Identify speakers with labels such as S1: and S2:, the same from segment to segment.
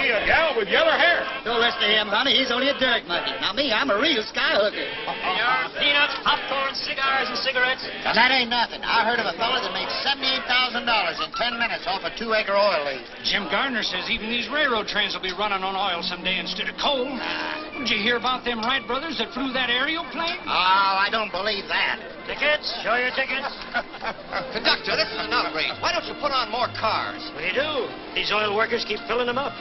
S1: me a gal with yellow hair.
S2: Don't listen to him, honey. He's only a dirt monkey. Now, me, I'm a real sky hooker.
S3: Your peanuts, popcorn, cigars, and cigarettes.
S2: Now, that ain't nothing. I heard of a fella that made $78,000 in 10 minutes off a 2-acre oil lease.
S4: Jim Gardner says even these railroad trains will be running on oil someday instead of coal. Did you hear about them Wright brothers that flew that aerial plane?
S2: Oh, I don't believe that.
S3: Tickets? Show your tickets.
S5: Conductor, this is an outrage. Why don't you put on more cars?
S3: We do. These oil workers keep filling them up.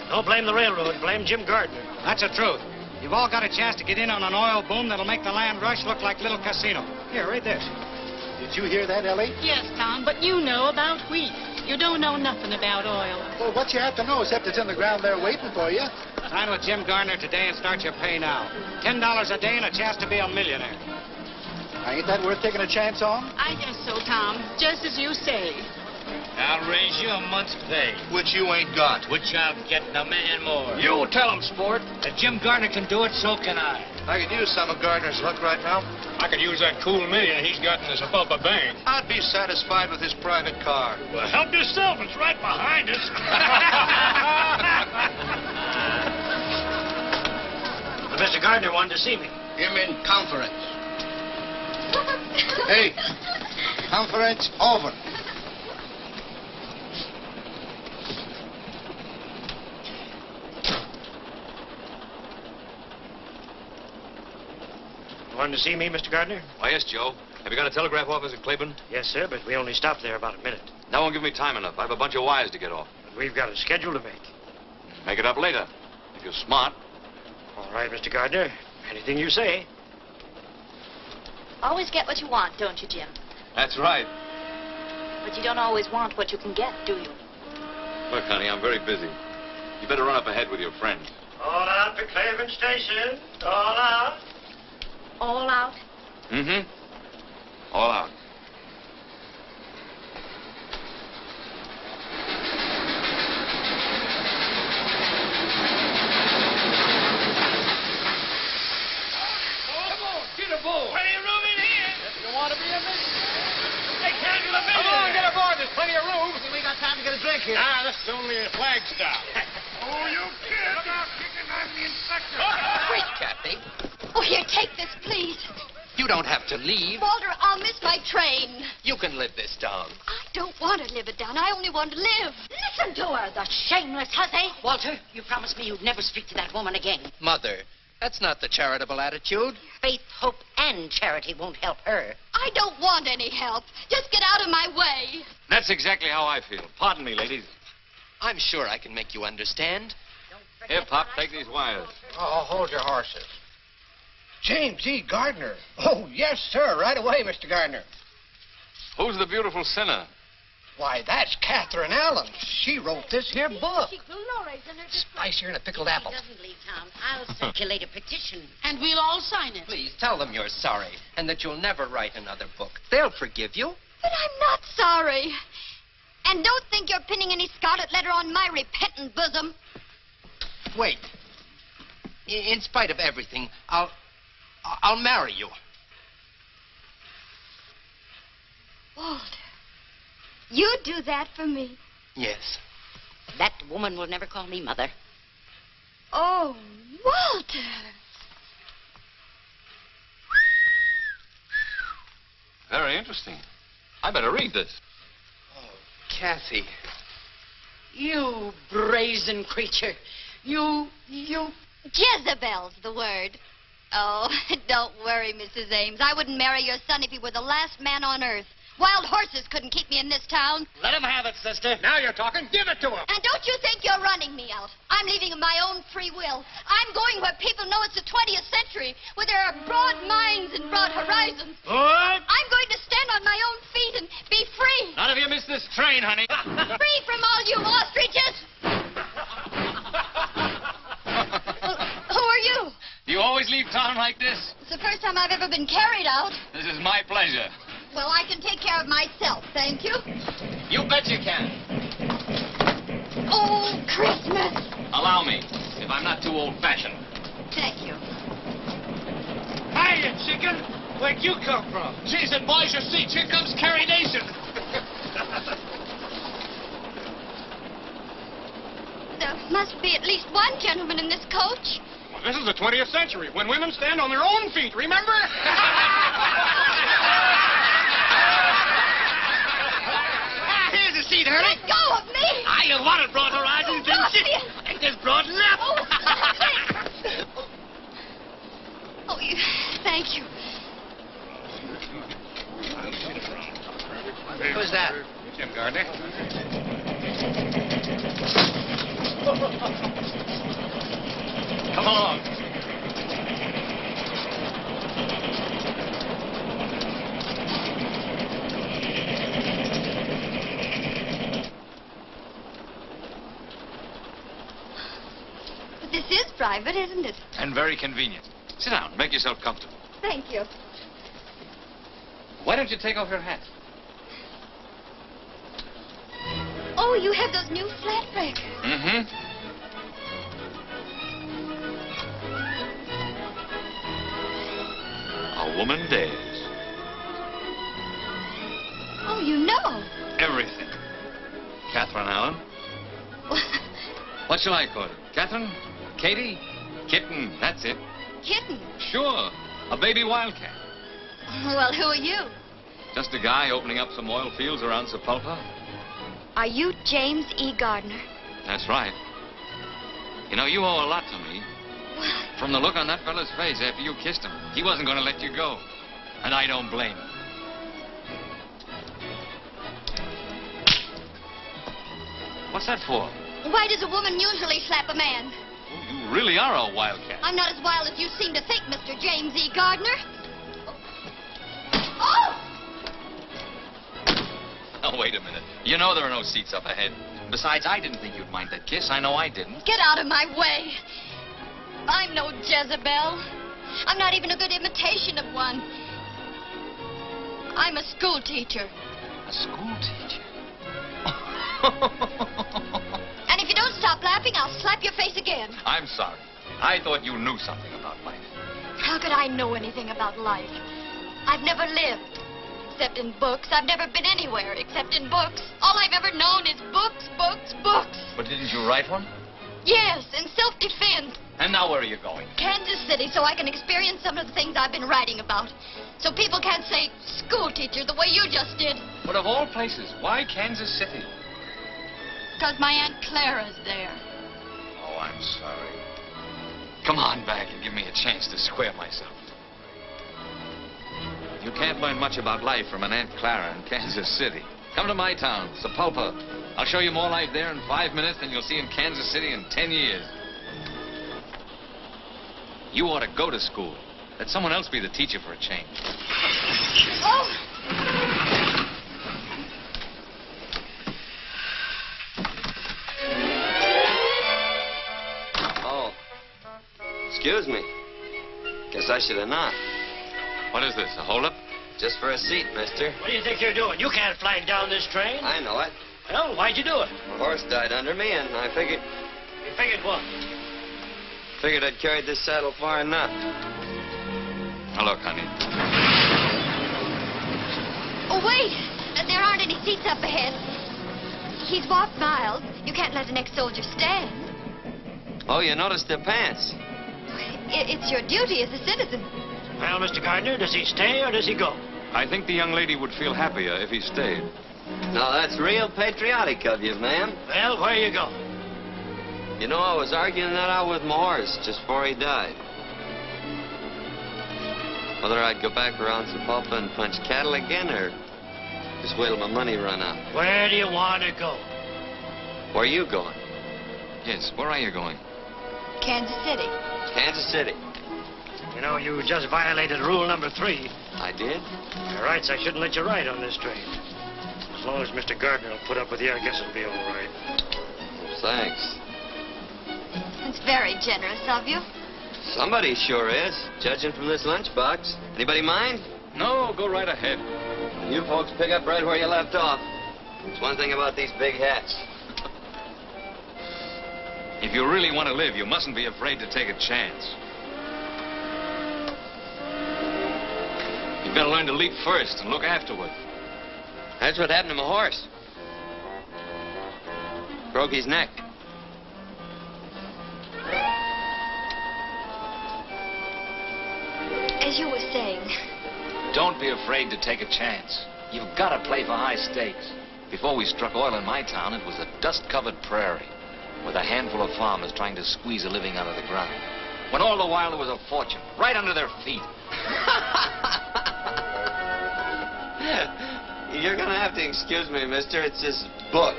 S3: Don't blame the railroad. Blame Jim Gardner.
S4: That's the truth. You've all got a chance to get in on an oil boom that'll make the land rush look like Little Casino. Here, read this.
S1: Did you hear that, Ellie?
S6: Yes, Tom, but you know about wheat. You don't know nothing about oil.
S1: Well, what you have to know, except it's in the ground there waiting for you.
S4: Sign with Jim Gardner today and start your pay now. $10 a day and a chance to be a millionaire.
S1: Ain't that worth taking a chance on?
S6: I guess so, Tom. Just as you say.
S7: I'll raise you a month's pay.
S5: Which you ain't got.
S7: Which I'm getting $1 million more.
S4: You tell him, sport. If Jim Gardner can do it, so can I.
S5: I could use some of Gardner's luck right now.
S1: I could use that cool million he's got in the Sapulpa bank.
S5: I'd be satisfied with his private car.
S1: Well, help yourself. It's right behind us.
S3: But Mr. Gardner wanted to see me.
S5: Him in conference. Hey, conference over.
S3: Wanted to see me, Mr. Gardner?
S8: Why, yes, Joe. Have you got a telegraph office at Claiborne?
S3: Yes, sir, but we only stopped there about a minute.
S8: That won't give me time enough. I have a bunch of wires to get off.
S3: But we've got a schedule to make.
S8: Make it up later. If you're smart.
S3: All right, Mr. Gardner. Anything you say.
S9: Always get what you want, don't you, Jim?
S8: That's right.
S9: But you don't always want what you can get, do you?
S8: Look, honey, I'm very busy. You better run up ahead with your friends.
S3: All out to Claiborne Station. All out.
S9: All out?
S8: Mm-hmm. All out.
S1: Come on, get aboard. Plenty of room in here. If you want to be a millionaire. They can't get a millionaire. Come on, get aboard. There's plenty of room.
S2: We got time to get a drink here.
S1: Ah, this is only a flag stop. Oh, you kid. Look out, kicking. I'm the inspector.
S5: Wait, Kathy.
S9: Oh, here, take this, please.
S5: You don't have to leave.
S9: Walter, I'll miss my train.
S5: You can live this down.
S9: I don't want to live it down. I only want to live. Listen to her, the shameless hussy.
S6: Walter, you promised me you'd never speak to that woman again.
S5: Mother, that's not the charitable attitude.
S6: Faith, hope, and charity won't help her.
S9: I don't want any help. Just get out of my way.
S8: That's exactly how I feel. Pardon me, ladies.
S5: I'm sure I can make you understand.
S8: Here, Pop, take these wires.
S2: Oh, hold your horses.
S10: James E. Gardner. Oh, yes, sir. Right away, Mr. Gardner.
S8: Who's the beautiful sinner?
S10: Why, that's Catherine Allen. She wrote this here book.
S9: She grew no raisin or just...
S10: Spicier than a pickled apple.
S6: He doesn't leave town. I'll circulate a petition.
S11: And we'll all sign it.
S5: Please tell them you're sorry and that you'll never write another book. They'll forgive you.
S9: But I'm not sorry. And don't think you're pinning any scarlet letter on my repentant bosom.
S5: Wait. In spite of everything, I'll marry you.
S9: Walter, you do that for me?
S5: Yes.
S6: That woman will never call me mother.
S9: Oh, Walter.
S8: Very interesting. I better read this.
S5: Oh, Kathy.
S6: You brazen creature. You...
S9: Jezebel's the word. Oh, don't worry, Mrs. Ames. I wouldn't marry your son if he were the last man on earth. Wild horses couldn't keep me in this town.
S4: Let him have it, sister.
S1: Now you're talking. Give it to him.
S9: And don't you think you're running me out. I'm leaving of my own free will. I'm going where people know it's the 20th century, where there are broad minds and broad horizons.
S4: What?
S9: I'm going to stand on my own feet and be free.
S4: None of you miss this train, honey.
S9: Free from all you ostriches. Who are you?
S8: You always leave town like this?
S9: It's the first time I've ever been carried out.
S8: This is my pleasure.
S9: Well, I can take care of myself, thank you.
S8: You bet you can.
S9: Oh, Christmas.
S8: Allow me, if I'm not too old-fashioned.
S9: Thank you.
S4: Hiya, chicken. Where'd you come from?
S1: Geez, and boys, your seats. Here comes Carrie Nation.
S9: must be at least one gentleman in this coach.
S1: Well, this is the 20th century, when women stand on their own feet, remember?
S10: Here's a seat, Hurley.
S9: Let go of me!
S10: You wanted Broad Horizons, didn't you? Ain't this broad enough?
S9: Oh, thank you.
S10: Who's that?
S1: Jim Gardner. Come along.
S9: But this is private, isn't it?
S8: And very convenient. Sit down. Make yourself comfortable.
S9: Thank you.
S8: Why don't you take off your hat?
S9: Oh, you have those new flat breakers.
S8: Mm-hmm. A woman dares.
S9: Oh, you know.
S8: Everything. Catherine Allen. What shall I call her? Catherine? Katie? Kitten. That's it.
S9: Kitten.
S8: Sure. A baby wildcat.
S9: Well, who are you?
S8: Just a guy opening up some oil fields around Sapulpa.
S9: Are you James E. Gardner?
S8: That's right. You know, you owe a lot to me.
S9: What?
S8: From the look on that fella's face after you kissed him, he wasn't going to let you go. And I don't blame him. What's that for?
S9: Why does a woman usually slap a man?
S8: Oh, you really are a wildcat.
S9: I'm not as wild as you seem to think, Mr. James E. Gardner. Oh!
S8: Oh, wait a minute. You know there are no seats up ahead. Besides, I didn't think you'd mind that kiss. I know I didn't.
S9: Get out of my way. I'm no Jezebel. I'm not even a good imitation of one. I'm a school teacher.
S8: A school teacher?
S9: And if you don't stop laughing, I'll slap your face again.
S8: I'm sorry. I thought you knew something about life.
S9: How could I know anything about life? I've never lived, except in books. I've never been anywhere except in books. All I've ever known is books, books, books.
S8: But didn't you write one?
S9: Yes, in self-defense.
S8: And now where are you going?
S9: Kansas City, so I can experience some of the things I've been writing about. So people can't say school teacher the way you just did.
S8: But of all places, why Kansas City?
S9: Because my Aunt Clara's there.
S8: Oh, I'm sorry. Come on back and give me a chance to square myself. You can't learn much about life from an Aunt Clara in Kansas City. Come to my town, Sapulpa. I'll show you more life there in 5 minutes than you'll see in Kansas City in 10 years. You ought to go to school. Let someone else be the teacher for a change.
S9: Oh!
S11: Oh. Excuse me. Guess I should have knocked.
S8: What is this, a holdup?
S11: Just for a seat, mister.
S3: What do you think you're doing? You can't flag down this train.
S11: I know it.
S3: Well, why'd you do it?
S11: My horse died under me, and I figured...
S3: You figured what?
S11: Figured I'd carried this saddle far enough.
S8: Now, look, honey.
S9: Oh, wait. There aren't any seats up ahead. He's walked miles. You can't let an ex-soldier stand.
S11: Oh, you noticed their pants.
S9: It's your duty as a citizen.
S3: Well, Mr. Gardner, does he stay or does he go?
S8: I think the young lady would feel happier if he stayed.
S11: No, that's real patriotic of you, ma'am.
S3: Well, where you go?
S11: You know, I was arguing that out with my horse just before he died. Whether I'd go back around Sapulpa and punch cattle again or just wait till my money run out.
S3: Where do you want to go?
S11: Where are you going?
S8: Yes, where are you going?
S9: Kansas City.
S11: Kansas City.
S3: You know, you just violated rule number 3.
S11: I did?
S3: By rights, I shouldn't let you ride on this train. As long as Mr. Gardner will put up with you, I guess it'll be all right.
S11: Thanks.
S9: It's very generous of you.
S11: Somebody sure is, judging from this lunchbox. Anybody mind?
S8: No, go right ahead.
S11: You folks pick up right where you left off. There's one thing about these big hats.
S8: If you really want to live, you mustn't be afraid to take a chance. You better learn to leap first and look afterward.
S11: That's what happened to my horse. Broke his neck.
S9: As you were saying.
S8: Don't be afraid to take a chance. You've got to play for high stakes. Before we struck oil in my town, it was a dust-covered prairie with a handful of farmers trying to squeeze a living out of the ground. When all the while there was a fortune right under their feet.
S11: You're gonna have to excuse me, mister. It's this book.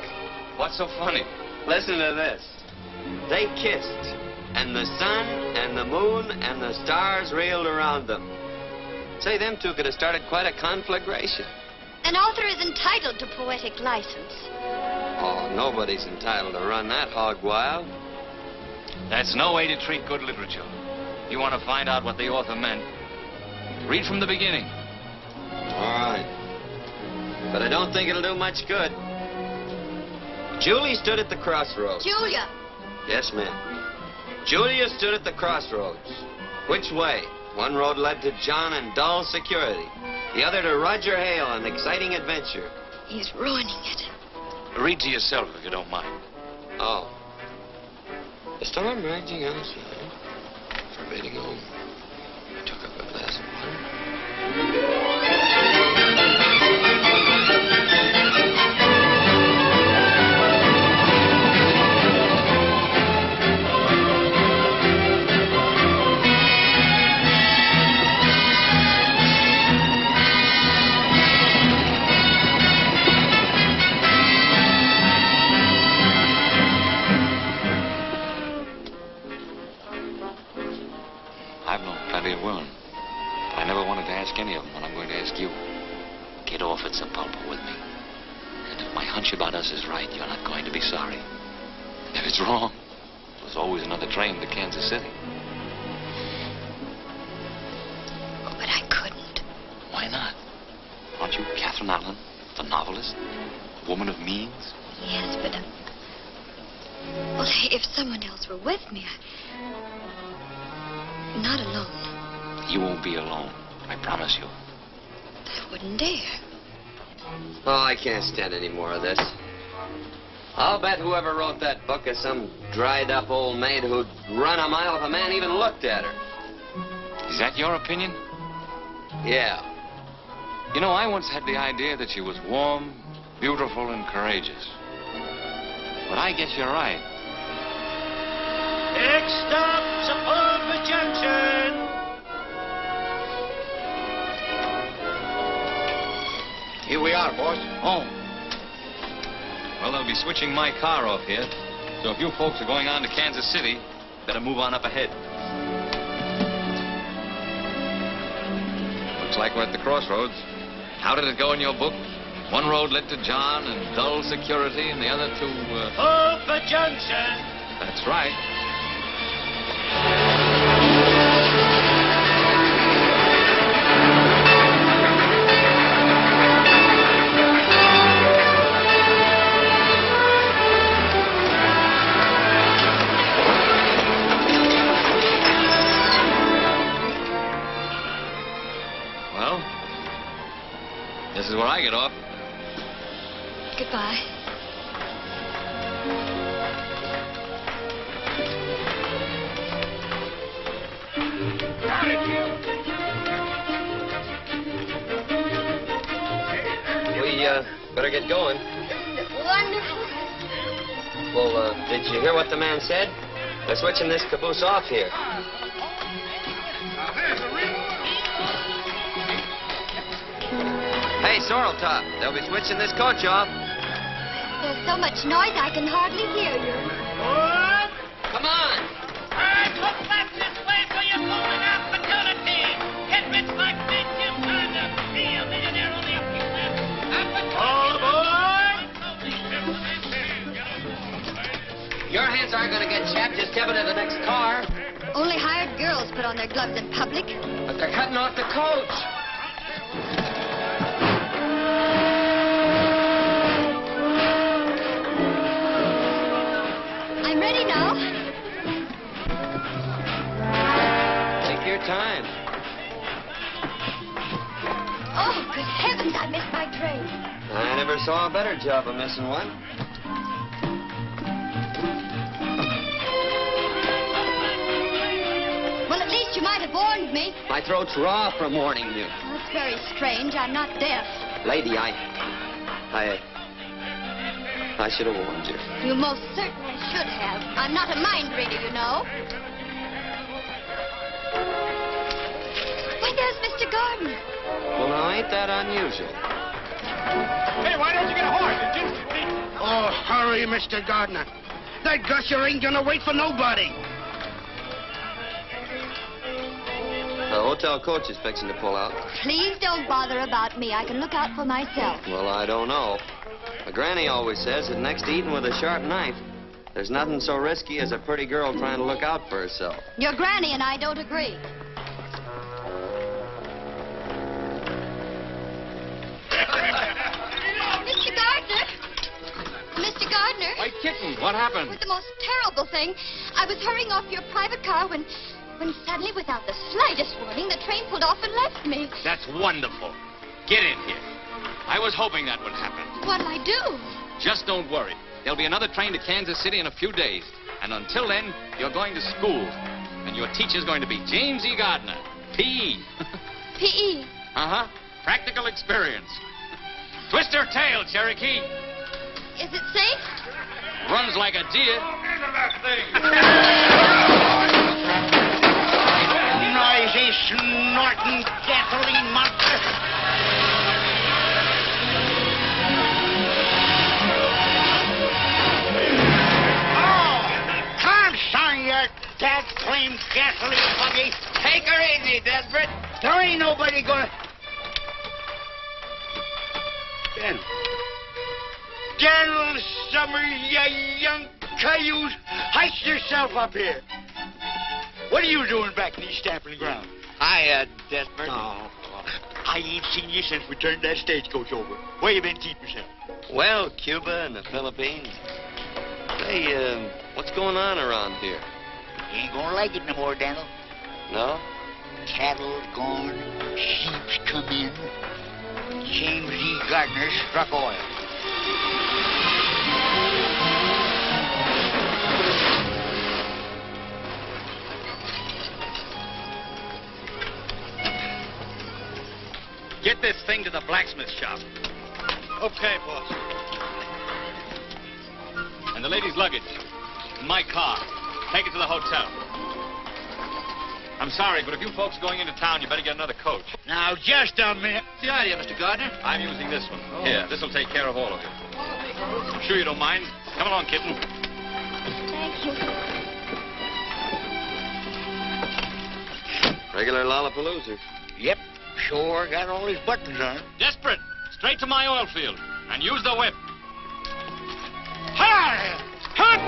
S8: What's so funny?
S11: Listen to this. They kissed, and the sun and the moon and the stars reeled around them. Say, them two could have started quite a conflagration.
S9: An author is entitled to poetic license.
S11: Oh, nobody's entitled to run that hog wild.
S8: That's no way to treat good literature. You want to find out what the author meant? Read from the beginning.
S11: All right. But I don't think it'll do much good. Julie stood at the crossroads.
S9: Julia.
S11: Yes, ma'am. Julia stood at the crossroads. Which way? One road led to John and dull security. The other to Roger Hale and exciting adventure.
S9: He's ruining it.
S8: Read to yourself if you don't mind.
S11: Oh. The storm raging outside, forbidding home. I took up a glass of water.
S8: I've known plenty of women, but I never wanted to ask any of them what I'm going to ask you. Get off at Sapulpa with me. And if my hunch about us is right, you're not going to be sorry. And if it's wrong, there's always another train to Kansas City.
S9: Oh, but I couldn't.
S8: Why not? Aren't you Catherine Allen, the novelist? A woman of means?
S9: Yes, but... well, if someone else were with me, not alone.
S8: You won't be alone. I promise you.
S9: I wouldn't dare.
S11: Oh, I can't stand any more of this. I'll bet whoever wrote that book is some dried-up old maid who'd run a mile if a man even looked at her.
S8: Is that your opinion?
S11: Yeah.
S8: You know, I once had the idea that she was warm, beautiful, and courageous. But I guess you're right.
S1: Next stop, Sapulpa Junction.
S10: Here we are, boss.
S8: Oh. Well, they'll be switching my car off here. So if you folks are going on to Kansas City, better move on up ahead. Looks like we're at the crossroads. How did it go in your book? One road led to John and dull security, and the other to,
S1: Sapulpa Junction.
S8: That's right. Well, this is where I get off.
S9: Goodbye.
S11: We, better get going.
S9: Wonderful.
S11: Well, did you hear what the man said? They're switching this caboose off here. Hey, Sorrel Top, they'll be switching this coach off.
S9: There's so much noise I can hardly hear you.
S11: Come on.
S1: Look back this way for your golden opportunity. Get rich like this, you kind of be a millionaire only a few minutes. All aboard!
S11: Your hands aren't going to get chapped. Just step into the next car.
S9: Only hired girls put on their gloves in public.
S11: But they're cutting off the coach.
S9: I'm ready now.
S11: Take your time.
S9: Oh, good heavens, I missed my train.
S11: I never saw a better job of missing one.
S9: Well, at least you might have warned me.
S11: My throat's raw from warning you.
S9: Well, it's very strange. I'm not deaf.
S11: Lady, I should have warned you.
S9: You most certainly should have. I'm not a mind reader, you know. Why, there's Mr. Gardner.
S11: Well, now, ain't that unusual?
S10: Hey, why don't you get a horse? Oh, hurry, Mr. Gardner. That gusher ain't gonna wait for nobody.
S11: The hotel coach is fixing to pull out.
S9: Please don't bother about me. I can look out for myself.
S11: Well, I don't know. My granny always says that next to eating with a sharp knife, there's nothing so risky as a pretty girl trying to look out for herself.
S9: Your granny and I don't agree. Mr. Gardner! Mr. Gardner!
S8: White kitten, what happened?
S9: It was the most terrible thing. I was hurrying off your private car when suddenly, without the slightest warning, the train pulled off and left me.
S7: That's wonderful. Get in here. I was hoping that would happen.
S9: What'll I do?
S8: Just don't worry. There'll be another train to Kansas City in a few days. And until then, you're going to school. And your teacher's going to be James E. Gardner, P.E.
S9: P.E.?
S8: Uh-huh. Practical experience.
S7: Twist her tail, Cherokee.
S9: Is it safe?
S8: Runs like a deer.
S10: Noisy, snorting gasoline monster. You dad-claimed gasoline buggy.
S7: Take her easy, Despirit.
S10: There ain't nobody gonna... General Summers, you young cayuse, heist yourself up here. What are you doing back in these stamping ground?
S7: Hiya, Despirit.
S10: Oh, I ain't seen you since we turned that stagecoach over. Where you been keeping yourself?
S11: Well, Cuba and the Philippines. Hey, what's going on around here?
S2: You ain't gonna like it no more, Daniel.
S11: No?
S2: Cattle gone, sheep's come in. James E. Gardner struck oil.
S7: Get this thing to the blacksmith shop.
S10: Okay, boss.
S7: And the lady's luggage. In my car. Take it to the hotel. I'm sorry, but if you folks going into town, you better get another coach.
S10: Now, just a minute.
S7: What's the idea, Mr. Gardner? I'm using this one. Oh. Here, this'll take care of all of you. I'm sure you don't mind. Come along, kitten.
S9: Thank you.
S11: Regular Lollapalooza.
S2: Yep, sure got all his buttons on.
S7: Despirit, straight to my oil field. And use the whip.
S10: Hi! Hut!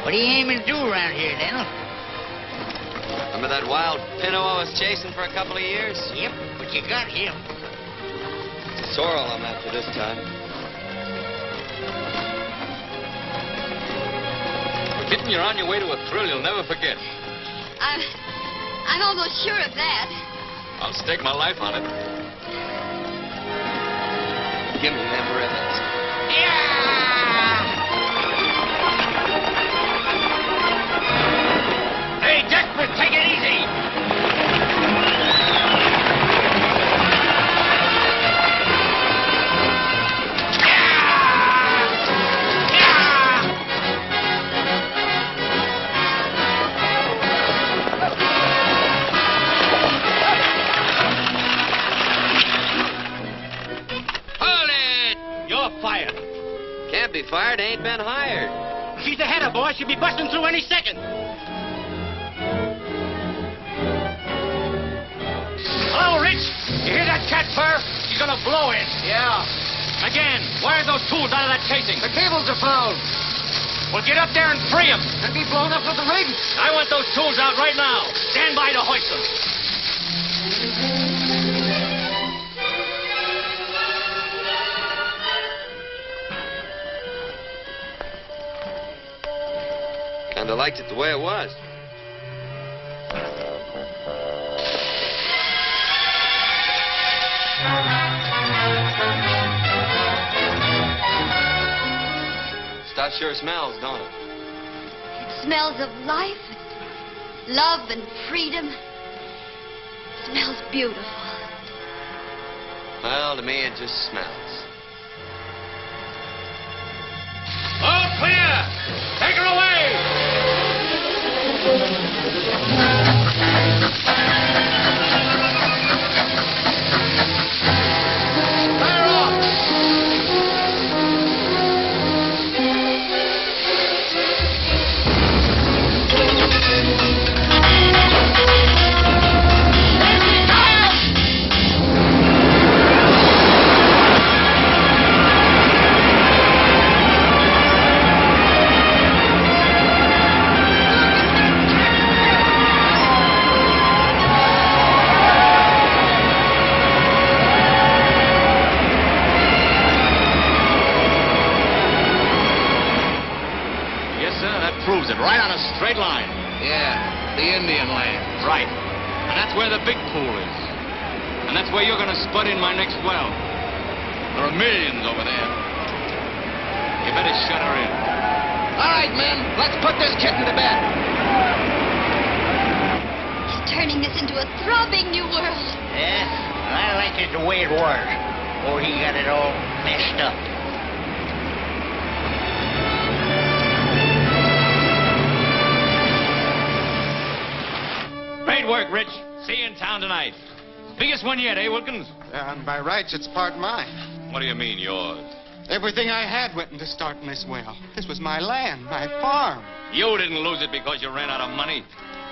S2: What are you aiming to do around here, Daniel?
S11: Remember that wild pinto I was chasing for a couple of years?
S2: Yep, but you got him.
S11: It's a sorrel I'm after this time.
S8: Well, kitten, you're on your way to a thrill you'll never forget.
S9: I'm almost sure of that.
S8: I'll stake my life on it.
S11: Give me them ribbons.
S7: Hey, Despirit, take it easy. Fired.
S11: Can't be fired, ain't been hired.
S10: She's ahead of boy. She'll be busting through any second.
S7: Hello, Rich. You hear that cat purr? She's gonna blow in.
S10: Yeah.
S7: Again, wire those tools out of that casing.
S10: The cables are blown.
S7: Well, get up there and free them.
S10: And be blown up with the rig.
S7: I want those tools out right now. Stand by to hoist them.
S11: And I liked it the way it was. house sure smells, don't it?
S9: It smells of life, love, and freedom. It smells beautiful.
S11: Well, to me, it just smells.
S7: All clear! Take her away! Fire off! Proves it, right on a straight line.
S10: Yeah, the Indian land.
S7: Right. And that's where the big pool is. And that's where you're going to spud in my next well. There are millions over there. You better shut her in.
S10: All right, men, let's put this kitten to bed.
S9: He's turning this into a throbbing new world.
S2: Yeah, I like it the way it was. Or he got it all messed up.
S7: Great work, Rich. See you in town tonight. Biggest one yet, eh, Wilkins?
S12: And by rights, it's part mine.
S7: What do you mean, yours?
S12: Everything I had went into starting this well. This was my land, my farm.
S7: You didn't lose it because you ran out of money.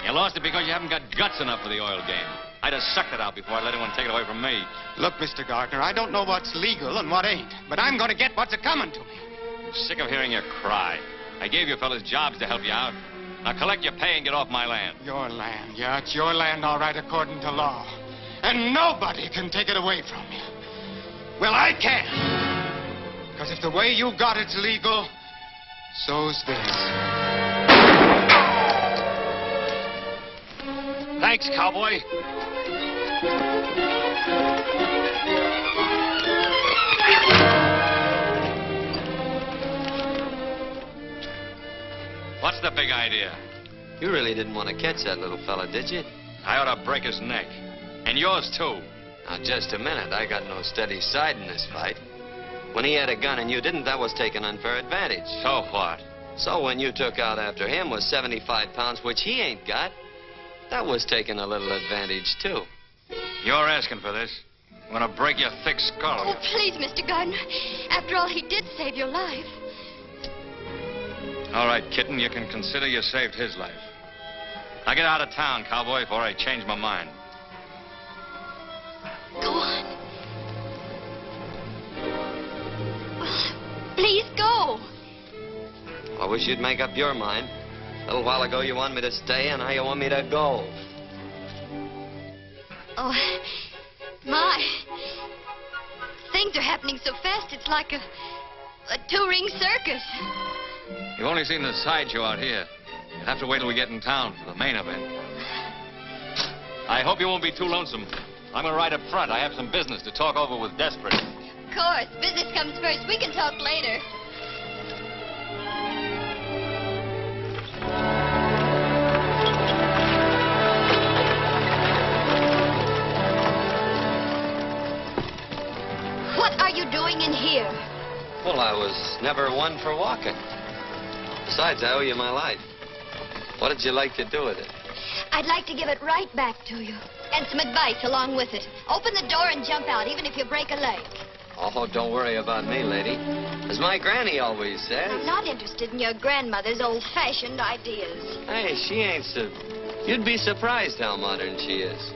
S7: You lost it because you haven't got guts enough for the oil game. I'd have sucked it out before I let anyone take it away from me.
S12: Look, Mr. Gardner, I don't know what's legal and what ain't, but I'm going to get what's a-coming to me.
S7: I'm sick of hearing you cry. I gave you fellas jobs to help you out. Now collect your pay and get off my land.
S12: Your land, yeah, it's your land, all right, according to law. And nobody can take it away from you. Well, I can. Because if the way you got it's legal, so's this.
S7: Thanks, cowboy. What's the big idea?
S11: You really didn't want to catch that little fella, did you?
S7: I ought to break his neck. And yours, too.
S11: Now, just a minute. I got no steady side in this fight. When he had a gun and you didn't, that was taking unfair advantage.
S7: So what?
S11: So when you took out after him with 75 pounds, which he ain't got, that was taking a little advantage, too.
S7: You're asking for this. I'm going to break your thick skull.
S9: Oh, please, Mr. Gardner. After all, he did save your life.
S7: All right, kitten, you can consider you saved his life. Now get out of town, cowboy, before I change my mind.
S9: Go on. Please go.
S11: I wish you'd make up your mind. A little while ago you wanted me to stay, and now you want me to go.
S9: Oh, my. Things are happening so fast, it's like a two-ring circus.
S7: You've only seen the sideshow out here. You'll have to wait till we get in town for the main event. I hope you won't be too lonesome. I'm going to ride up front. I have some business to talk over with Despirit.
S9: Of course. Business comes first. We can talk later. What are you doing in here?
S11: Well, I was never one for walking. Besides, I owe you my life. What did you like to do with it?
S9: I'd like to give it right back to you. And some advice along with it. Open the door and jump out, even if you break a leg.
S11: Oh, don't worry about me, lady. As my granny always says.
S9: I'm not interested in your grandmother's old-fashioned ideas.
S11: Hey, she ain't so... You'd be surprised how modern she is.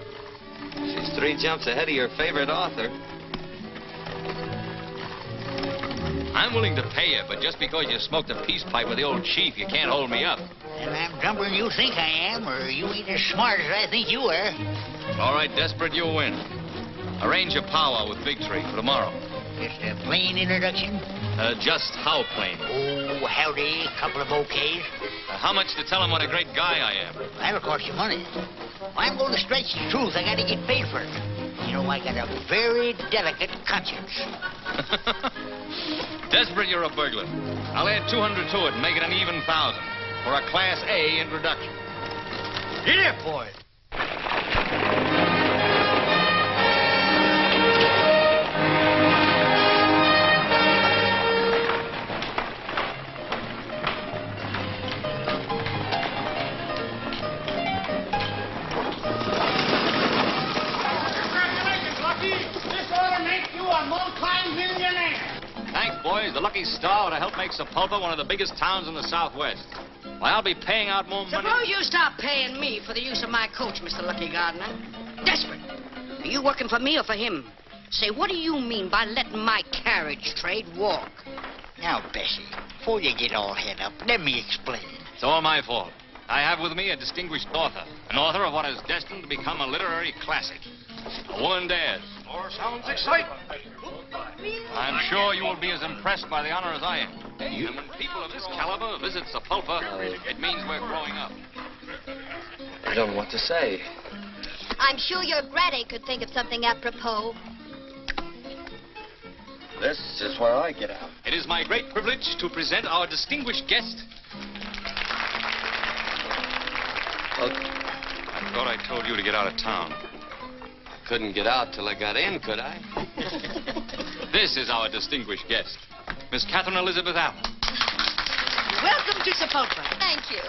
S11: She's 3 jumps ahead of your favorite author.
S7: I'm willing to pay you, but just because you smoked a peace pipe with the old chief, you can't hold me up.
S2: And I'm dumber than you think I am, or you ain't as smart as I think you are.
S7: All right, Despirit, you win. Arrange a powwow with Big Tree for tomorrow.
S2: Just a plain introduction?
S7: Just how plain?
S2: Oh, howdy, couple of bouquets.
S7: How much to tell him what a great guy I am?
S2: That'll cost you money. I'm going to stretch the truth. I got to get paid for it. You know, I got a very delicate conscience.
S7: Despirit, you're a burglar. I'll add 200 to it and make it an even 1,000 for a Class A introduction.
S10: Get it, boy.
S7: Thanks, boys. The lucky star would have helped make Sapulpa one of the biggest towns in the Southwest. Why, I'll be paying out more money.
S13: Suppose you stop paying me for the use of my coach, Mr. Lucky Gardner. Desperate. Are you working for me or for him? Say, what do you mean by letting my carriage trade walk?
S2: Now, Bessie, before you get all head up, let me explain.
S7: It's all my fault. I have with me a distinguished author, an author of what is destined to become a literary classic. A woman dares.
S4: More sounds exciting.
S7: I'm sure you will be as impressed by the honor as I am. And when people of this caliber visit Sapulpa, it means we're growing up.
S11: I don't know what to say.
S9: I'm sure your Granny could think of something apropos.
S11: This is where I get out.
S7: It is my great privilege to present our distinguished guest. I thought I told you to get out of town.
S11: Couldn't get out till I got in, could I?
S7: This is our distinguished guest, Miss Catherine Elizabeth Allen.
S13: Welcome to Sapulpa.
S9: Thank you.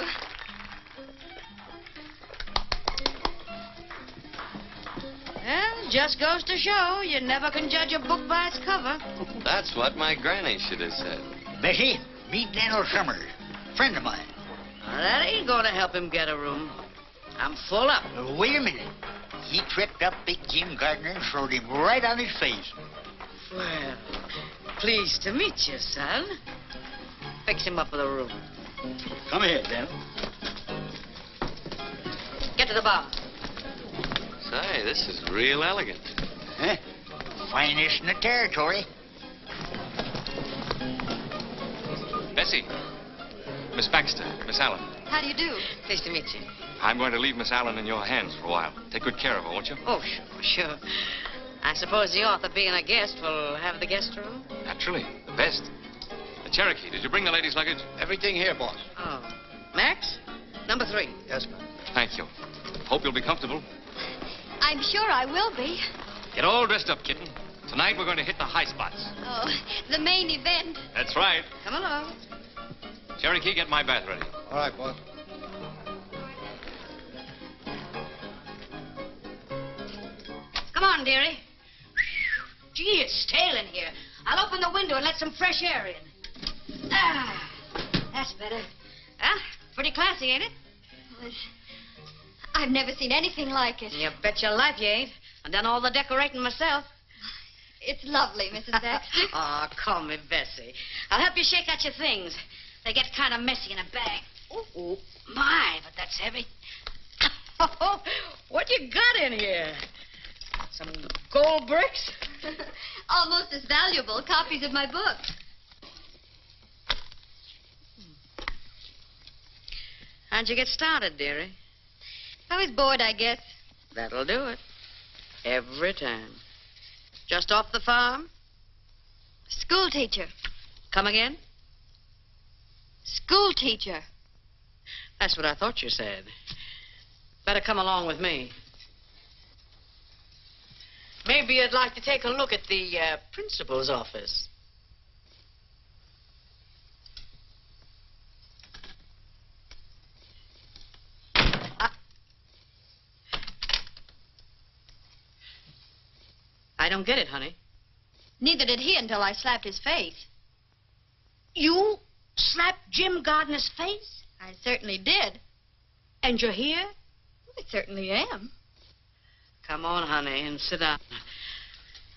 S13: Well, just goes to show you never can judge a book by its cover.
S11: That's what my granny should have said.
S2: Bessie, meet Daniel Summers, friend of mine.
S13: Now, that ain't going to help him get a room. I'm full up.
S2: Wait a minute. He tripped up big Jim Gardner and throwed him right on his face.
S13: Well, pleased to meet you, son. Fix him up with a room.
S10: Come here, Dan.
S13: Get to the bar.
S11: Say, this is real elegant.
S2: Huh? Finest in the territory.
S7: Bessie, Miss Baxter, Miss Allen.
S9: How do you do?
S13: Pleased to meet you.
S7: I'm going to leave Miss Allen in your hands for a while. Take good care of her, won't you?
S13: Oh, sure. I suppose the author, being a guest, will have the guest room?
S7: Naturally. The best. The Cherokee, did you bring the ladies' luggage?
S10: Everything here, boss.
S13: Oh. Max? Number 3.
S10: Yes, ma'am.
S7: Thank you. Hope you'll be comfortable.
S9: I'm sure I will be.
S7: Get all dressed up, kitten. Tonight we're going to hit the high spots.
S9: Oh, the main event.
S7: That's right.
S13: Come along.
S7: Cherokee, get my bath ready.
S10: All right, boss.
S13: Come on, dearie. Gee, it's stale in here. I'll open the window and let some fresh air in. Ah, that's better. Huh? Pretty classy, ain't it?
S9: I've never seen anything like it.
S13: You bet your life you ain't. I've done all the decorating myself.
S9: It's lovely, Mrs. Baxter.
S13: Oh, call me Bessie. I'll help you shake out your things. They get kind of messy in a bag. Oh, my, but that's heavy. Oh, what you got in here? Some gold bricks?
S9: Almost as valuable copies of my book.
S13: How'd you get started, dearie?
S9: I was bored, I guess.
S13: That'll do it. Every time. Just off the farm?
S9: School teacher.
S13: Come again?
S9: School teacher.
S13: That's what I thought you said. Better come along with me. Maybe you'd like to take a look at the principal's office. I don't get it, honey.
S9: Neither did he until I slapped his face.
S13: You slapped Jim Gardner's face?
S9: I certainly did.
S13: And you're here?
S9: I certainly am.
S13: Come on, honey, and sit down.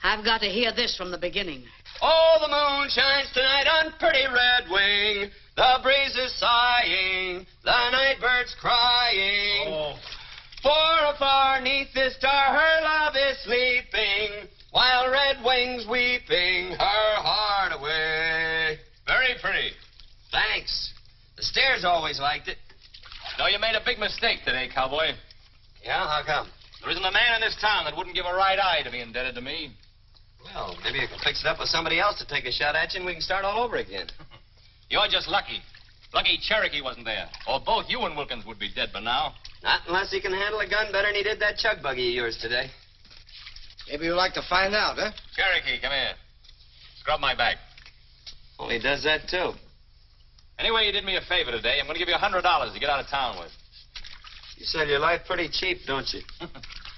S13: I've got to hear this from the beginning.
S11: Oh, the moon shines tonight on pretty Red Wing. The breeze is sighing, the night bird's crying.
S10: Oh.
S11: For afar neath the star her love is sleeping, while Red Wing's weeping her heart away. Very pretty. Thanks. The stairs always liked it.
S7: No, you made a big mistake today, cowboy.
S11: Yeah, how come?
S7: There isn't a man in this town that wouldn't give a right eye to be indebted to me.
S11: Well, maybe you can fix it up with somebody else to take a shot at you and we can start all over again.
S7: You're just lucky. Lucky Cherokee wasn't there. Or both you and Wilkins would be dead by now.
S11: Not unless he can handle a gun better than he did that chug buggy of yours today.
S12: Maybe you'd like to find out, huh?
S7: Cherokee, come here. Scrub my back.
S11: Well, he does that, too.
S7: Anyway, you did me a favor today. I'm going to give you $100 to get out of town with.
S11: You sell your life pretty cheap, don't you?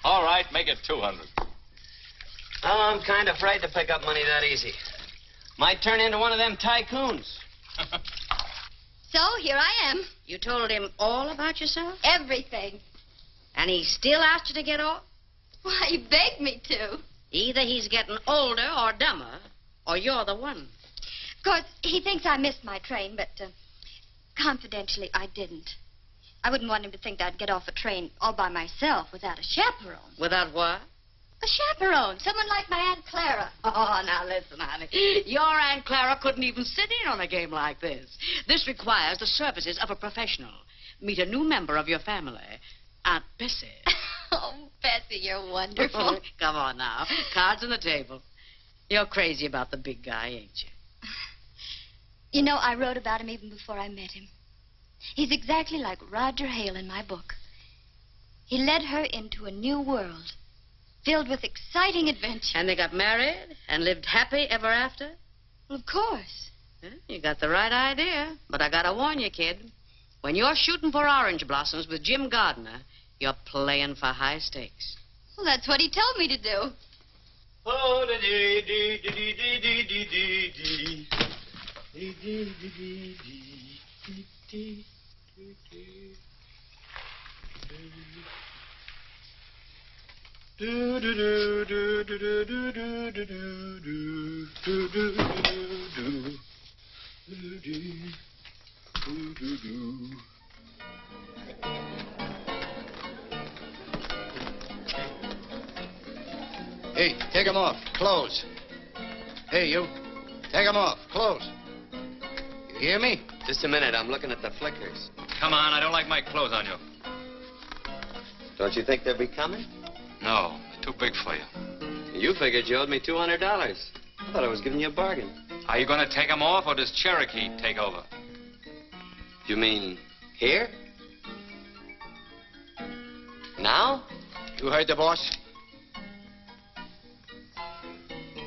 S7: All right, make it 200.
S11: Oh, I'm kind of afraid to pick up money that easy. Might turn into one of them tycoons.
S9: So, here I am.
S13: You told him all about yourself?
S9: Everything.
S13: And he still asked you to get off?
S9: Why, he begged me to.
S13: Either he's getting older or dumber, or you're the one.
S9: Of course, he thinks I missed my train, but confidentially, I didn't. I wouldn't want him to think I'd get off a train all by myself without a chaperone.
S13: Without what?
S9: A chaperone. Someone like my Aunt Clara.
S13: Oh, now listen, honey. Your Aunt Clara couldn't even sit in on a game like this. This requires the services of a professional. Meet a new member of your family, Aunt Bessie.
S9: Oh, Bessie, you're wonderful.
S13: Come on now. Cards on the table. You're crazy about the big guy, ain't you?
S9: You know, I wrote about him even before I met him. He's exactly like Roger Hale in my book. He led her into a new world, filled with exciting adventure.
S13: And they got married and lived happy ever after?
S9: Well, of course.
S13: You got the right idea. But I gotta warn you, kid. When you're shooting for orange blossoms with Jim Gardner, you're playing for high stakes.
S9: Well, that's what he told me to do.
S10: Oh, da dee dee dee dee dee dee dee dee dee. Dee dee dee dee dee dee dee dee. Do do do do do do do do do do do do do do do.
S12: Hey, take them off. Clothes. Hey, you. Take them off. Clothes. You hear me?
S11: Just a minute. I'm looking at the flickers.
S7: Come on, I don't like my clothes on you.
S11: Don't you think they'll be coming?
S7: No, they're too big for you.
S11: You figured you owed me $200. I thought I was giving you a bargain.
S7: Are you going to take them off, or does Cherokee take over?
S11: You mean here? Now?
S12: You heard the boss?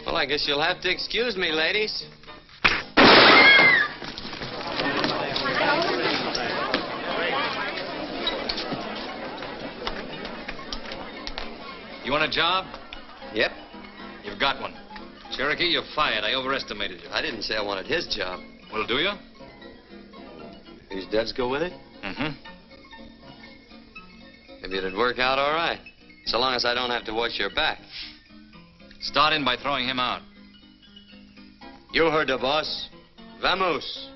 S11: Well, I guess you'll have to excuse me, ladies.
S7: You want a job?
S11: Yep.
S7: You've got one. Cherokee, you're fired. I overestimated you.
S11: I didn't say I wanted his job.
S7: Well, do you?
S11: These devs go with it?
S7: Mm-hmm.
S11: Maybe it'd work out all right. So long as I don't have to watch your back.
S7: Start in by throwing him out.
S11: You heard the boss. Vamos.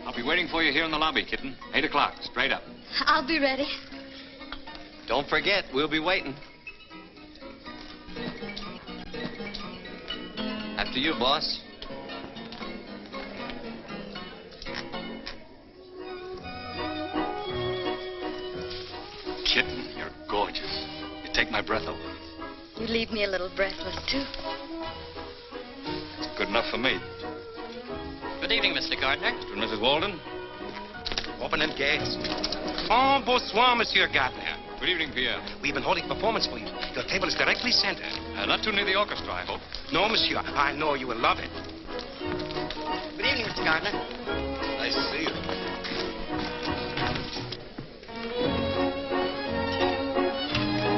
S7: I'll be waiting for you here in the lobby, kitten. 8 o'clock, straight up.
S9: I'll be ready.
S11: Don't forget, we'll be waiting. After you, boss.
S7: Kitten, you're gorgeous. You take my breath away.
S9: You leave me a little breathless, too.
S7: It's good enough for me.
S5: Good evening, Mr. Gardner.
S7: Mr. and Mrs. Walden.
S12: Open them gates. Oh, bonsoir, Monsieur Gardner.
S7: Good evening, Pierre.
S12: We've been holding performance for you. Your table is directly centered.
S7: Not too near the orchestra, I hope.
S12: No, monsieur. I know you will love it.
S5: Good evening, Mr. Gardner.
S11: Nice to see you.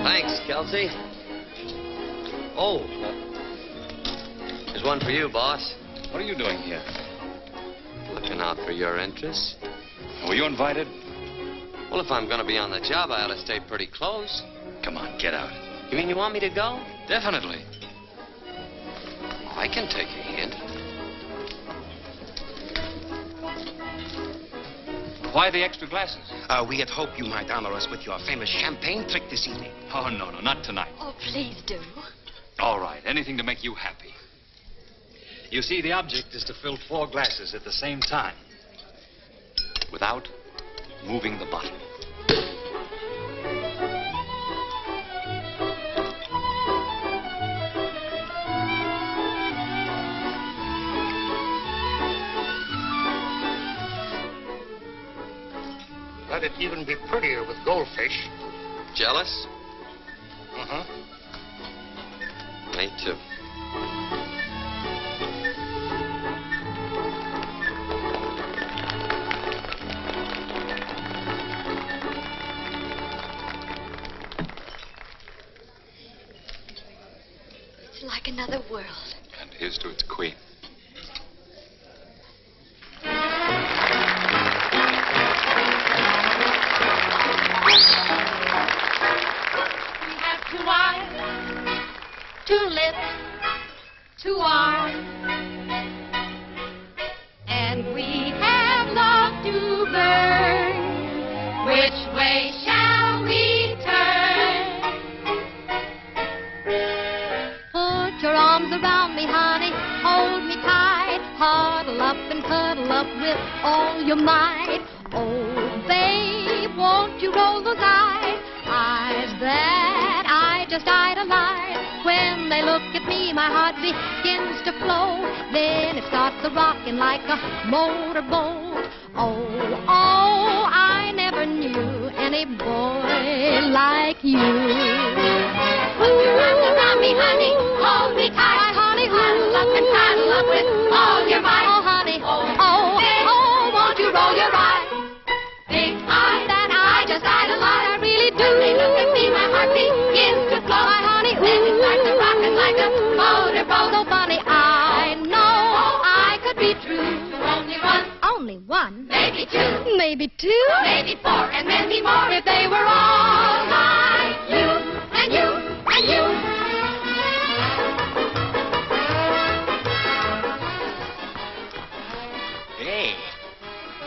S11: Thanks, Kelsey. Oh, there's one for you, boss.
S7: What are you doing here?
S11: Looking out for your interests.
S7: Were you invited?
S11: Well, if I'm going to be on the job, I ought to stay pretty close.
S7: Come on, get out.
S11: You mean you want me to go?
S7: Definitely. I can take a hint. Why the extra glasses?
S12: We had hoped you might honor us with your famous champagne trick this evening.
S7: Oh, no, not tonight.
S9: Oh, please do.
S7: All right, anything to make you happy. You see, the object is to fill 4 glasses at the same time without moving the bottle.
S14: thought it'd even be prettier with goldfish.
S11: Jealous?
S14: Uh-huh.
S11: Me too.
S9: It's like another world.
S7: And here's to its queen.
S6: Two eyes, two lips, two arms, and we have love to burn. Which way shall we turn? Put your arms around me, honey, hold me tight, huddle up and cuddle up with all your might. Oh, babe, won't you roll those eyes that I just idolize. When they look at me, my heart begins to flow. Then it starts a-rocking like a motorboat. Oh, oh, I never knew any boy like you. Put your arms around me, honey, hold me tight, honey, huddle up and cuddle up with all your might. Oh, honey, oh, oh, oh, won't you roll your eyes? Big eyes that I just idolize. I really do. When they look at me, my heart begins to flow. My honey, then it starts a-rocking like a motorboat. So funny, I know I could be true to only one. Only one? Maybe two. Maybe two? Maybe four, and maybe more if they were all like you, and you, and you.
S2: Hey,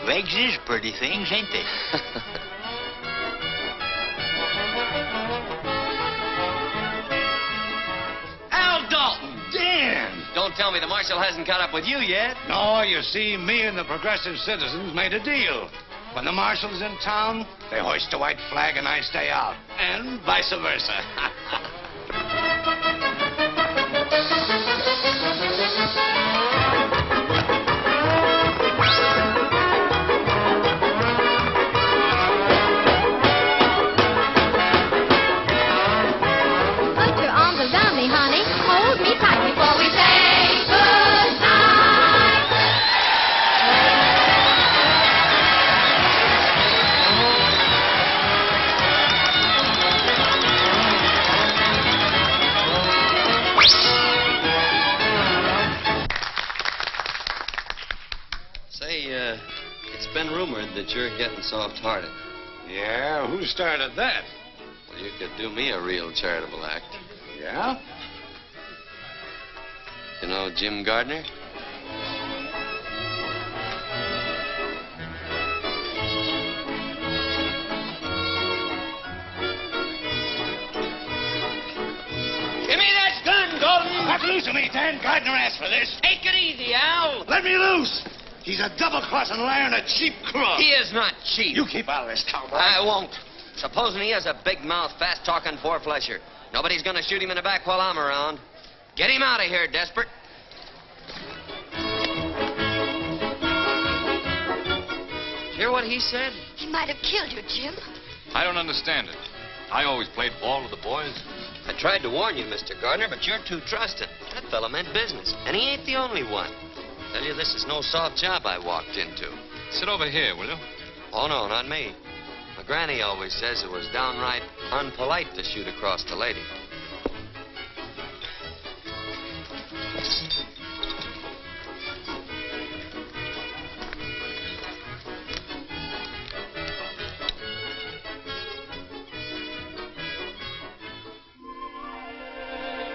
S2: legs is pretty things, ain't they?
S11: Al Dalton! Dan! Don't tell me the marshal hasn't caught up with you yet.
S14: No, you see, me and the progressive citizens made a deal. When the marshal's in town, they hoist a white flag and I stay out. And vice versa.
S6: Put your arms around me, honey. Hold me tight before we say goodnight.
S11: Say, it's been rumored that you're getting soft-hearted.
S14: Yeah, who started that?
S11: Well, you could do me a real charitable act.
S14: Yeah?
S11: You know Jim Gardner?
S10: Give me that gun, Golden!
S14: Let loose of me, Dan. Gardner asked for this.
S10: Take it easy, Al.
S14: Let me loose! He's a double-crossing liar and a cheap crook.
S11: He is not cheap.
S14: You keep out of this, cowboy.
S11: I won't. Supposing he has a big mouth, fast-talking four-flesher. Nobody's gonna shoot him in the back while I'm around. Get him out of here, Despirit. Hear what he said?
S9: He might have killed you, Jim.
S7: I don't understand it. I always played ball with the boys.
S11: I tried to warn you, Mr. Gardner, but you're too trusting. That fella meant business, and he ain't the only one. Tell you, this is no soft job I walked into.
S7: Sit over here, will you?
S11: Oh, no, not me. My granny always says it was downright unpolite to shoot across the lady.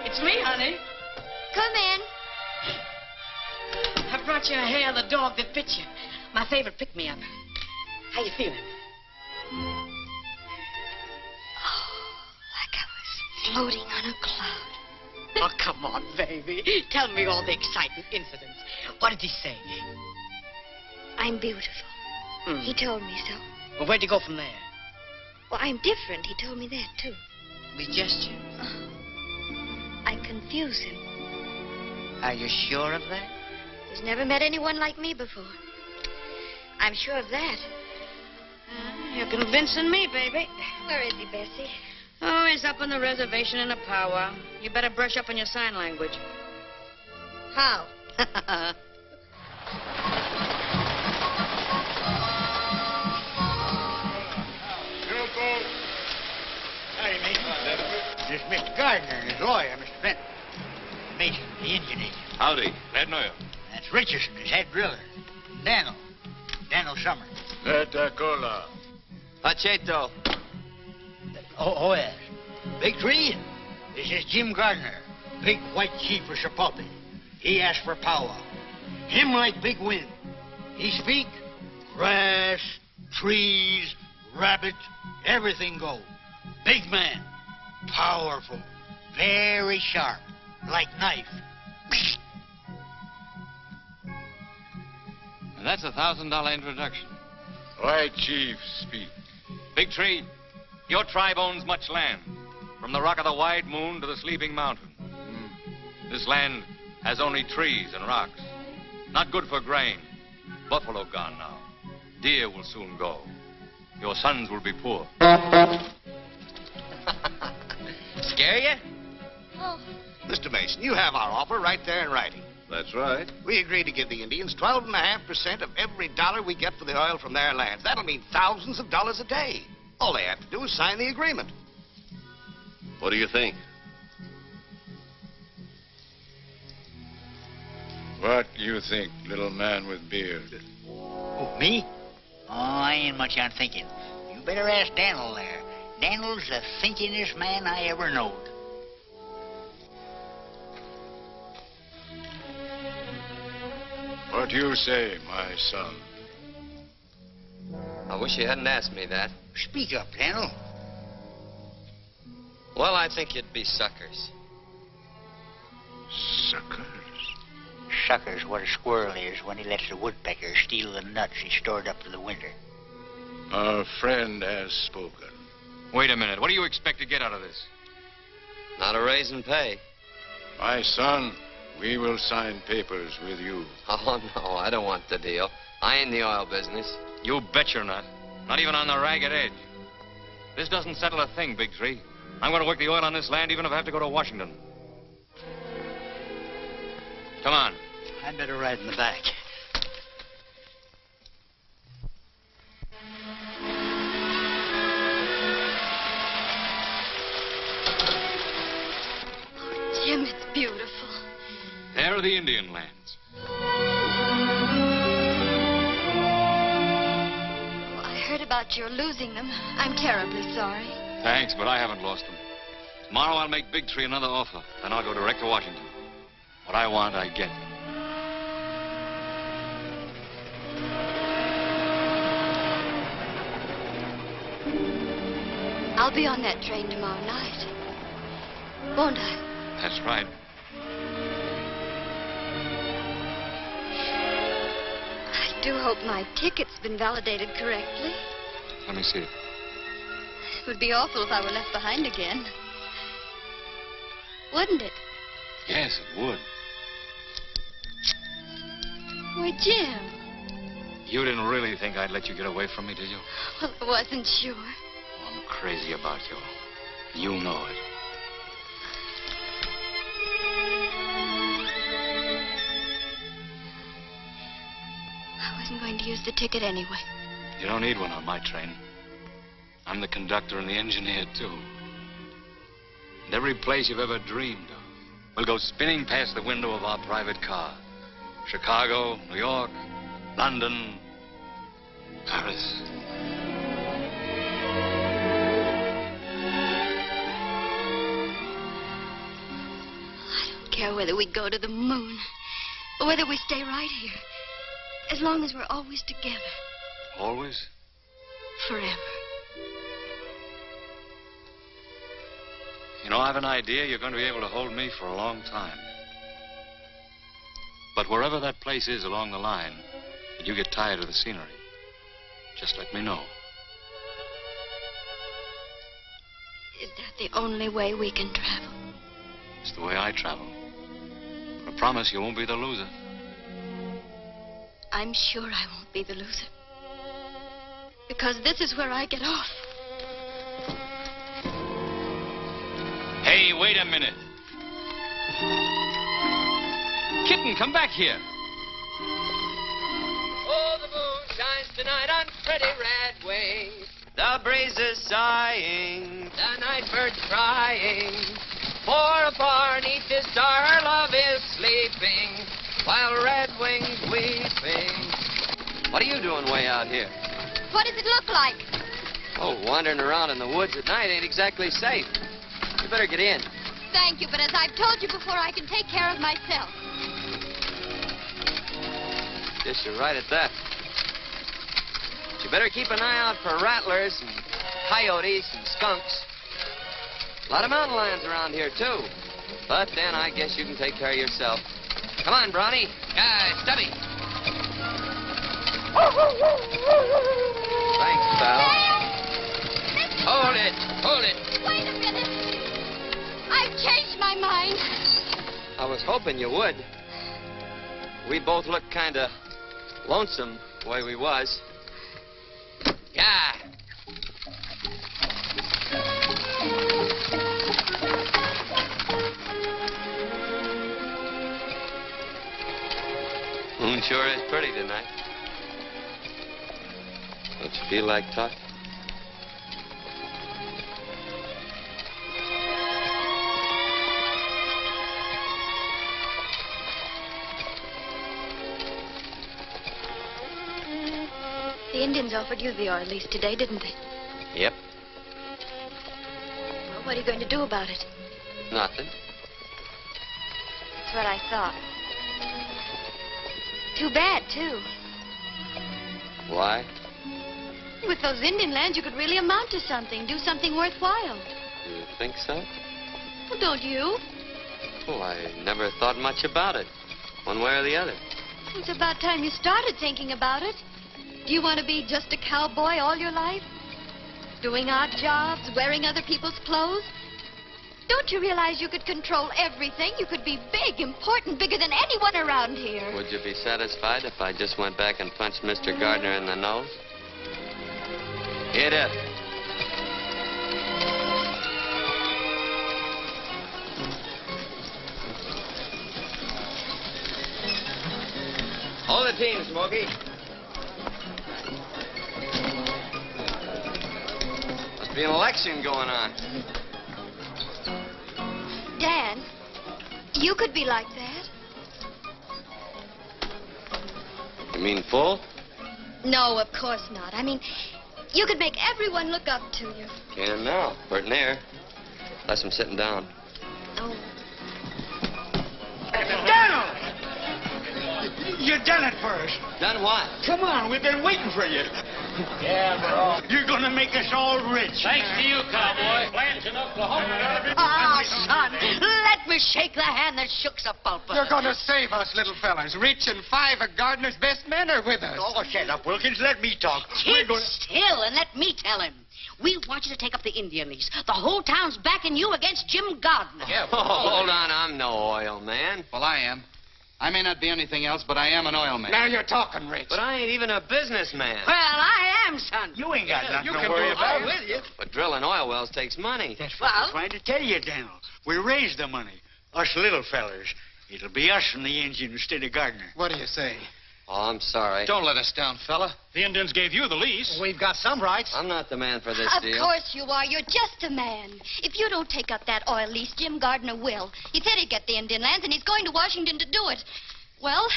S13: It's me, honey.
S9: Come in.
S13: I brought you a hair of the dog that bit you. My favorite pick-me-up. How you feeling?
S9: Like I was floating on a cloud.
S13: Oh, come on, baby. Tell me all the exciting incidents. What did he say?
S9: I'm beautiful. He told me so.
S13: Well, where'd you go from there?
S9: Well, I'm different. He told me that, too.
S13: We gesture.
S9: I confuse him.
S13: Are you sure of that?
S9: He's never met anyone like me before. I'm sure of that.
S13: You're convincing me, baby.
S9: Where is he, Bessie?
S13: Oh, he's up on the reservation in a powwow. You better brush up on your sign language.
S9: How?
S2: Howdy, mate. This is Mr. Gardner and his lawyer, Mr. Benton. Mason, the engine agent.
S7: Howdy. Glad to know you.
S2: That's Richardson, his head driller. Daniel Summer.
S10: Verticola.
S11: Pacheto.
S2: Oh, yes. Big Tree, this is Jim Gardner, big white chief of Sapulpa. He asked for powwow. Him like big wind. He speak, grass, trees, rabbit, everything go. Big man, powerful, very sharp, like knife.
S7: And that's $1,000 introduction.
S10: White chief speak.
S7: Big Tree, your tribe owns much land, from the rock of the wide moon to the sleeping mountain. This land has only trees and rocks. Not good for grain. Buffalo gone now. Deer will soon go. Your sons will be poor.
S11: Scare you?
S9: Oh.
S15: Mr. Mason, you have our offer right there in writing.
S10: That's right.
S15: We agreed to give the Indians 12.5% of every dollar we get for the oil from their lands. That'll mean thousands of dollars a day. All they have to do is sign the agreement.
S10: What do you think? What do you think, little man with beard?
S2: Oh, me? Oh, I ain't much on thinking. You better ask Daniel there. Daniel's the thinkingest man I ever knowed.
S10: What do you say, my son?
S11: I wish you hadn't asked me that.
S2: Speak up, Daniel.
S11: Well, I think you'd be suckers.
S10: Suckers?
S2: Sucker's what a squirrel is when he lets the woodpecker steal the nuts he stored up for the winter.
S10: Our friend has spoken.
S7: Wait a minute. What do you expect to get out of this?
S11: Not a raise in pay.
S10: My son, we will sign papers with you.
S11: Oh, no, I don't want the deal. I ain't in the oil business.
S7: You bet you're not. Not even on the ragged edge. This doesn't settle a thing, Big Tree. I'm going to work the oil on this land even if I have to go to Washington. Come on.
S2: I'd better ride in the back.
S9: Jim, it's beautiful.
S7: There are the Indian lands.
S9: Oh, I heard about your losing them. I'm terribly sorry.
S7: Thanks, but I haven't lost them. Tomorrow I'll make Big Tree another offer. Then I'll go direct to Washington. What I want, I get.
S9: I'll be on that train tomorrow night. Won't I?
S7: That's right.
S9: I do hope my ticket's been validated correctly.
S7: Let me see it.
S9: It would be awful if I were left behind again. Wouldn't it?
S7: Yes, it would.
S9: Why, Jim.
S7: You didn't really think I'd let you get away from me, did you?
S9: Well, I wasn't sure.
S7: I'm crazy about you. You know it.
S9: I wasn't going to use the ticket anyway.
S7: You don't need one on my train. I'm the conductor and the engineer, too. And every place you've ever dreamed of will go spinning past the window of our private car. Chicago, New York, London, Paris.
S9: I don't care whether we go to the moon or whether we stay right here. As long as we're always together.
S7: Always?
S9: Forever.
S7: You know, I've an idea you're going to be able to hold me for a long time. But wherever that place is along the line, and you get tired of the scenery, just let me know.
S9: Is that the only way we can travel?
S7: It's the way I travel. I promise you won't be the loser.
S9: I'm sure I won't be the loser. Because this is where I get off.
S7: Hey, wait a minute. Kitten, come back here.
S11: Oh, the moon shines tonight on pretty red wings. The breeze is sighing, the night bird's crying. For afar neath the star her love is sleeping, while red wings weeping. What are you doing way out here?
S9: What does it look like?
S11: Oh, wandering around in the woods at night ain't exactly safe. You better get in.
S9: Thank you, but as I've told you before, I can take care of myself.
S11: Guess you're right at that. But you better keep an eye out for rattlers and coyotes and skunks. A lot of mountain lions around here, too. But then I guess you can take care of yourself. Come on, Brawny. Stubby. Thanks, pal. Hold it. Hold it.
S9: Wait a minute. I've changed my mind.
S11: I was hoping you would. We both looked kind of lonesome the way we was. Yeah. Moon sure is pretty tonight. Don't you feel like talking?
S9: The Indians offered you the oil lease today, didn't they?
S11: Yep.
S9: Well, what are you going to do about it?
S11: Nothing.
S9: That's what I thought. Too bad, too.
S11: Why?
S9: With those Indian lands, you could really amount to something, do something worthwhile.
S11: You think so?
S9: Well, don't you?
S11: Oh, I never thought much about it, one way or the other.
S9: It's about time you started thinking about it. Do you want to be just a cowboy all your life? Doing odd jobs, wearing other people's clothes? Don't you realize you could control everything? You could be big, important, bigger than anyone around here.
S11: Would you be satisfied if I just went back and punched Mr. Gardner in the nose? Get up. Hold the team, Smokey. Must be an election going on.
S9: Dan, you could be like that.
S11: You mean full?
S9: No, of course not. I mean, you could make everyone look up to you.
S11: Can now. Pert near. Unless I'm sitting down.
S9: Oh.
S2: Donald! You done it for us.
S11: Done what?
S2: Come on, we've been waiting for you.
S4: Yeah, bro.
S2: You're gonna make us all rich.
S4: Thanks to you, cowboy. Plants in Oklahoma.
S13: Ah, son, let me shake the hand that shook Sapulpa.
S12: You're going to save us, little fellas. Rich and 5 of Gardner's best men are with us.
S2: Oh, shut up, Wilkins. Let me talk.
S13: Keep still and let me tell him. We want you to take up the Indian lease. The whole town's backing you against Jim Gardner.
S11: Yeah, hold on. I'm no oil man.
S16: Well, I am. I may not be anything else, but I am an oil man.
S12: Now you're talking, Rich.
S11: But I ain't even a businessman.
S13: Well, I am, son.
S2: You ain't got nothing
S12: you
S2: to
S12: can
S2: worry
S12: do
S2: about.
S12: all
S2: with you.
S11: But drilling oil wells takes money.
S2: That's what I'm trying to tell you, Daniel. We raise the money. Us little fellers. It'll be us from the engine instead of Gardner.
S12: What do you say?
S11: Oh, I'm sorry.
S16: Don't let us down, fella.
S4: The Indians gave you the lease.
S12: We've got some rights.
S11: I'm not the man for this
S9: Of
S11: deal.
S9: course you are. You're just a man. If you don't take up that oil lease, Jim Gardner will. He said he'd get the Indian lands, and he's going to Washington to do it. Well,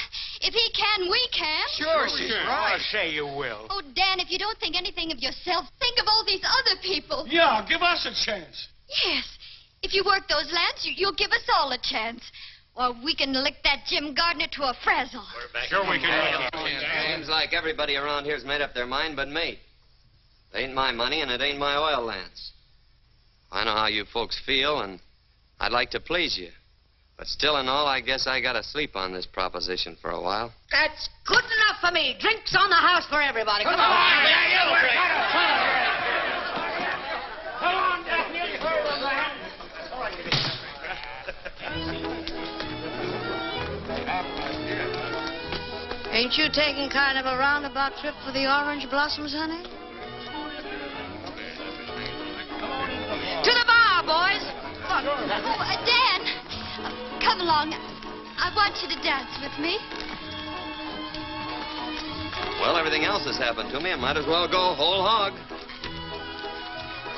S9: if he can, we can.
S12: Sure, she's right.
S2: I'll say you will.
S9: Oh, Dan, if you don't think anything of yourself, think of all these other people.
S4: Yeah, give us a chance.
S9: Yes. If you work those lands, you'll give us all a chance. Or we can lick that Jim Gardner to a frazzle.
S4: Sure we can.
S11: Seems like everybody around here's made up their mind but me. It ain't my money and it ain't my oil lands. I know how you folks feel, and I'd like to please you. But still and all, I guess I gotta sleep on this proposition for a while.
S13: That's good enough for me. Drinks on the house for everybody. Come on.
S4: Come on,
S13: Ain't you taking kind of a roundabout trip for the orange blossoms, honey?
S6: on. Dan, come along. I want you to dance with me.
S11: Well, everything else has happened to me. I might as well go whole hog.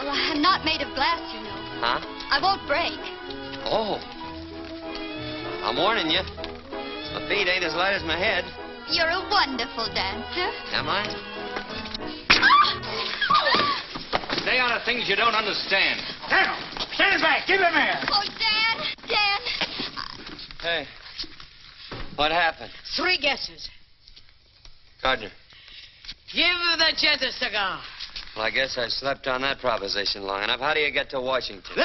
S6: Well, I'm not made of glass, you know.
S11: Huh?
S6: I won't break.
S11: Oh. I'm warning you. My feet ain't as light as my head.
S6: You're a wonderful dancer.
S11: Am I?
S7: Stay out of things you don't understand.
S4: Now, stand back. Give him here.
S6: Oh, Dan. Dan.
S11: Hey. What happened?
S13: 3 guesses.
S11: Gardner.
S13: Give the gent a cigar.
S11: Well, I guess I slept on that proposition long enough. How do you get to Washington?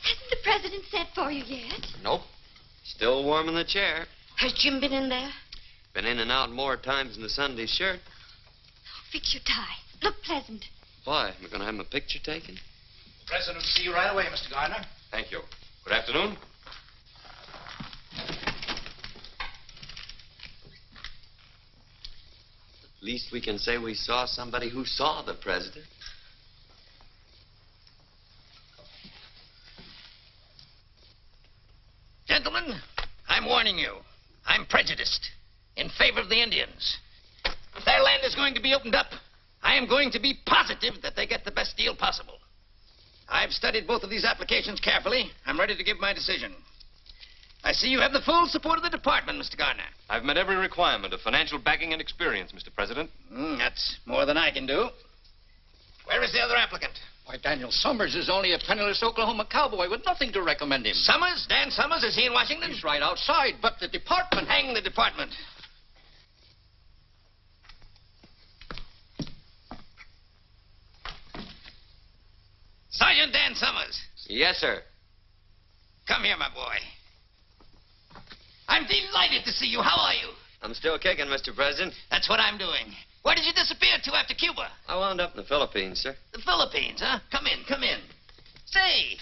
S6: Hasn't the president sent for you yet?
S11: Nope. Still warm in the chair.
S13: Has Jim been in there?
S11: Been in and out more times than the Sunday shirt.
S6: Fix your tie. Look pleasant.
S11: Why? Am I going to have my picture taken?
S4: President will see you right away, Mr. Gardner.
S7: Thank you. Good afternoon.
S11: At least we can say we saw somebody who saw the president.
S2: Gentlemen, I'm warning you. I'm prejudiced in favor of the Indians. If their land is going to be opened up, I am going to be positive that they get the best deal possible. I've studied both of these applications carefully. I'm ready to give my decision. I see you have the full support of the department, Mr. Gardner.
S7: I've met every requirement of financial backing and experience, Mr. President.
S2: That's more than I can do. Where is the other applicant?
S4: Why, Daniel Summers is only a penniless Oklahoma cowboy with nothing to recommend him.
S2: Summers? Dan Summers? Is he in Washington?
S4: He's right outside, but the department...
S2: Hang the department. Sergeant Dan Summers.
S11: Yes, sir.
S2: Come here, my boy. I'm delighted to see you. How are you?
S11: I'm still kicking, Mr. President.
S2: That's what I'm doing. Where did you disappear to after Cuba?
S11: I wound up in the Philippines, sir.
S2: The Philippines, huh? Come in, come in. Say,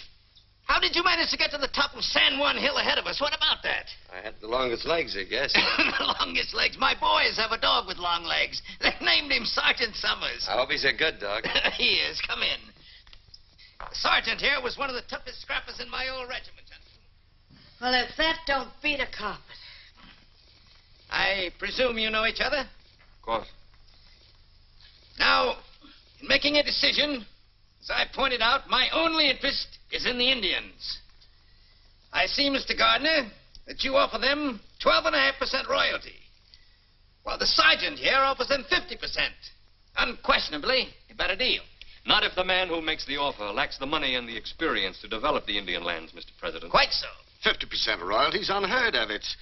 S2: how did you manage to get to the top of San Juan Hill ahead of us? What about that?
S11: I had the longest legs, I guess.
S2: The longest legs. My boys have a dog with long legs. They named him Sergeant Summers.
S11: I hope he's a good dog.
S2: He is. Come in. The sergeant here was one of the toughest scrappers in my old regiment.
S13: Well, if that don't beat a carpet.
S2: I presume you know each other?
S7: Of course.
S2: Now, in making a decision, as I pointed out, my only interest is in the Indians. I see, Mr. Gardner, that you offer them 12.5% royalty, while the sergeant here offers them 50%. Unquestionably, a better deal.
S7: Not if the man who makes the offer lacks the money and the experience to develop the Indian lands, Mr. President.
S2: Quite so.
S15: 50% royalty's unheard of. It's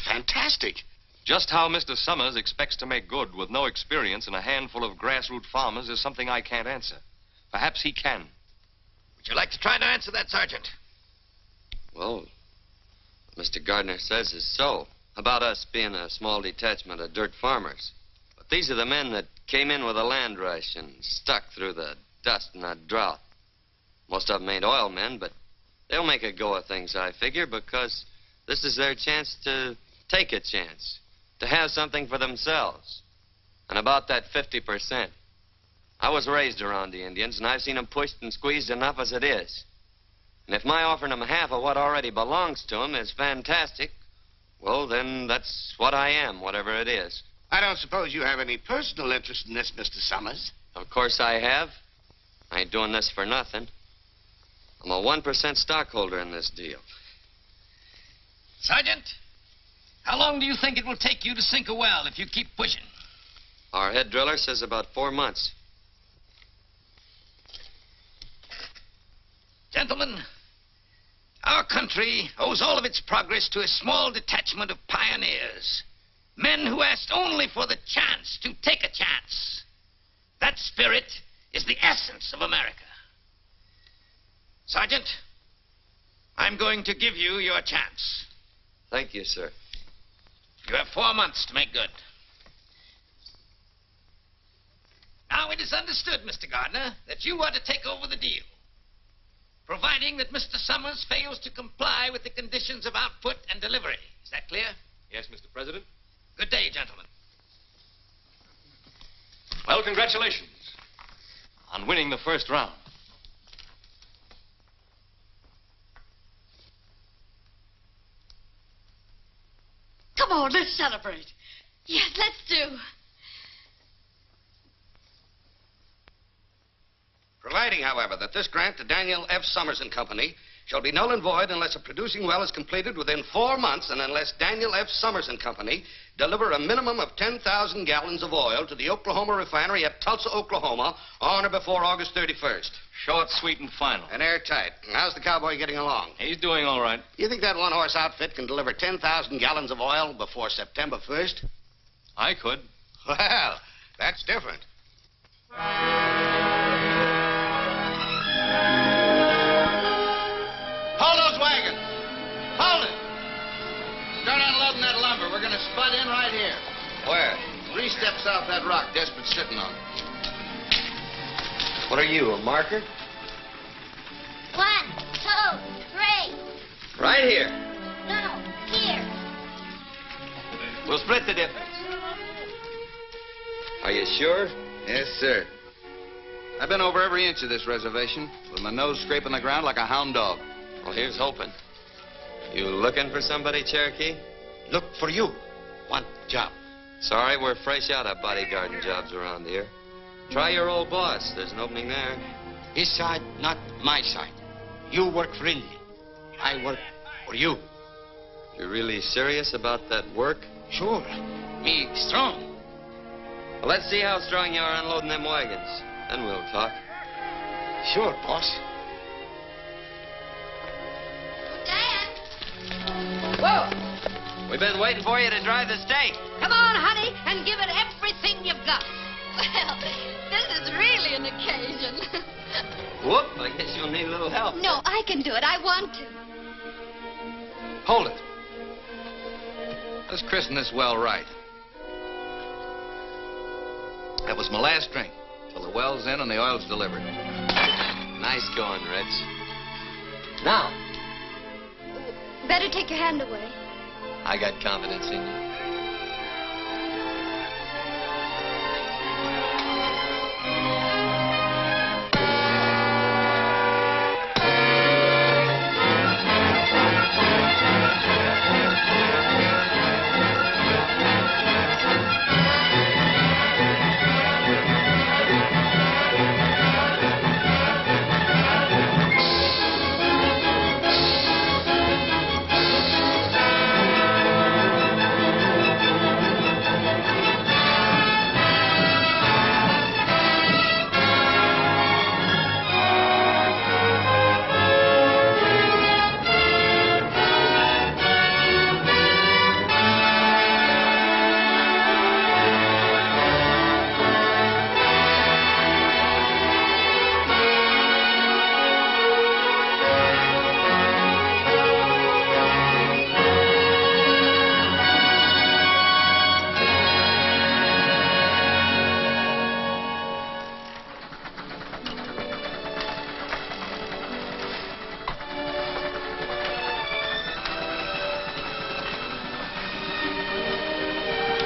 S15: fantastic.
S7: Just how Mr. Summers expects to make good with no experience and a handful of grassroots farmers is something I can't answer. Perhaps he can.
S2: Would you like to try to answer that, Sergeant?
S11: Well, what Mr. Gardner says is so. About us being a small detachment of dirt farmers. But these are the men that came in with a land rush and stuck through the dust and that drought. Most of them ain't oil men, but they'll make a go of things, I figure, because this is their chance to take a chance, to have something for themselves. And about that 50%. I was raised around the Indians, and I've seen them pushed and squeezed enough as it is. And if my offering them half of what already belongs to them is fantastic, well, then that's what I am, whatever it is.
S15: I don't suppose you have any personal interest in this, Mr. Summers.
S11: Of course I have. I ain't doing this for nothing. I'm a 1% stockholder in this deal.
S2: Sergeant, how long do you think it will take you to sink a well if you keep pushing?
S11: Our head driller says about 4 months.
S2: Gentlemen, our country owes all of its progress to a small detachment of pioneers. Men who asked only for the chance to take a chance. That spirit is the essence of America. Sergeant, I'm going to give you your chance.
S11: Thank you, sir.
S2: You have 4 months to make good.
S17: Now, it is understood, Mr. Gardner, that you are to take over the deal, providing that Mr. Summers fails to comply with the conditions of output and delivery. Is that clear?
S7: Yes, Mr. President.
S17: Good day, gentlemen.
S7: Well, congratulations on winning the first round.
S13: Come on, let's celebrate.
S9: Yes, let's do.
S15: Providing, however, that this grant to Daniel F. Summers and Company shall be null and void unless a producing well is completed within 4 months and unless Daniel F. Summers and Company deliver a minimum of 10,000 gallons of oil to the Oklahoma refinery at Tulsa, Oklahoma on or before August 31st.
S7: Short, sweet, and final.
S15: And airtight. How's the cowboy getting along?
S7: He's doing all right.
S15: You think that one-horse outfit can deliver 10,000 gallons of oil before September 1st?
S7: I could.
S15: Well, that's different.
S16: Hold those wagons. Hold it. Start unloading that lumber. We're going to spud in right here.
S15: Where?
S16: 3 steps off that rock Desperat's sitting on.
S11: What are you, a marker?
S6: 1, 2, 3.
S11: Right here.
S6: No, here.
S11: We'll split the difference. Are you sure?
S16: Yes, sir. I've been over every inch of this reservation with my nose scraping the ground like a hound dog.
S11: Well, here's hoping. You looking for somebody, Cherokee?
S15: Look for you. Want job.
S11: Sorry, we're fresh out of bodyguarding jobs around here. Try your old boss. There's an opening there.
S2: His side, not my side. You work for Indy. I work for you.
S11: You're really serious about that work?
S2: Sure. Me strong.
S11: Well, let's see how strong you are unloading them wagons. Then we'll talk.
S2: Sure, boss.
S6: Dad.
S13: Whoa.
S11: We've been waiting for you to drive the stake.
S13: Come on, honey, and give it everything you've got.
S9: Well, this is really an occasion.
S11: Whoop, I guess you'll need a little help.
S9: No, I can do it. I want to.
S16: Hold it. Let's christen this well right. That was my last drink, till the well's in and the oil's delivered.
S11: Nice going, Rich. Now,
S9: Better take your hand away.
S11: I got confidence in you.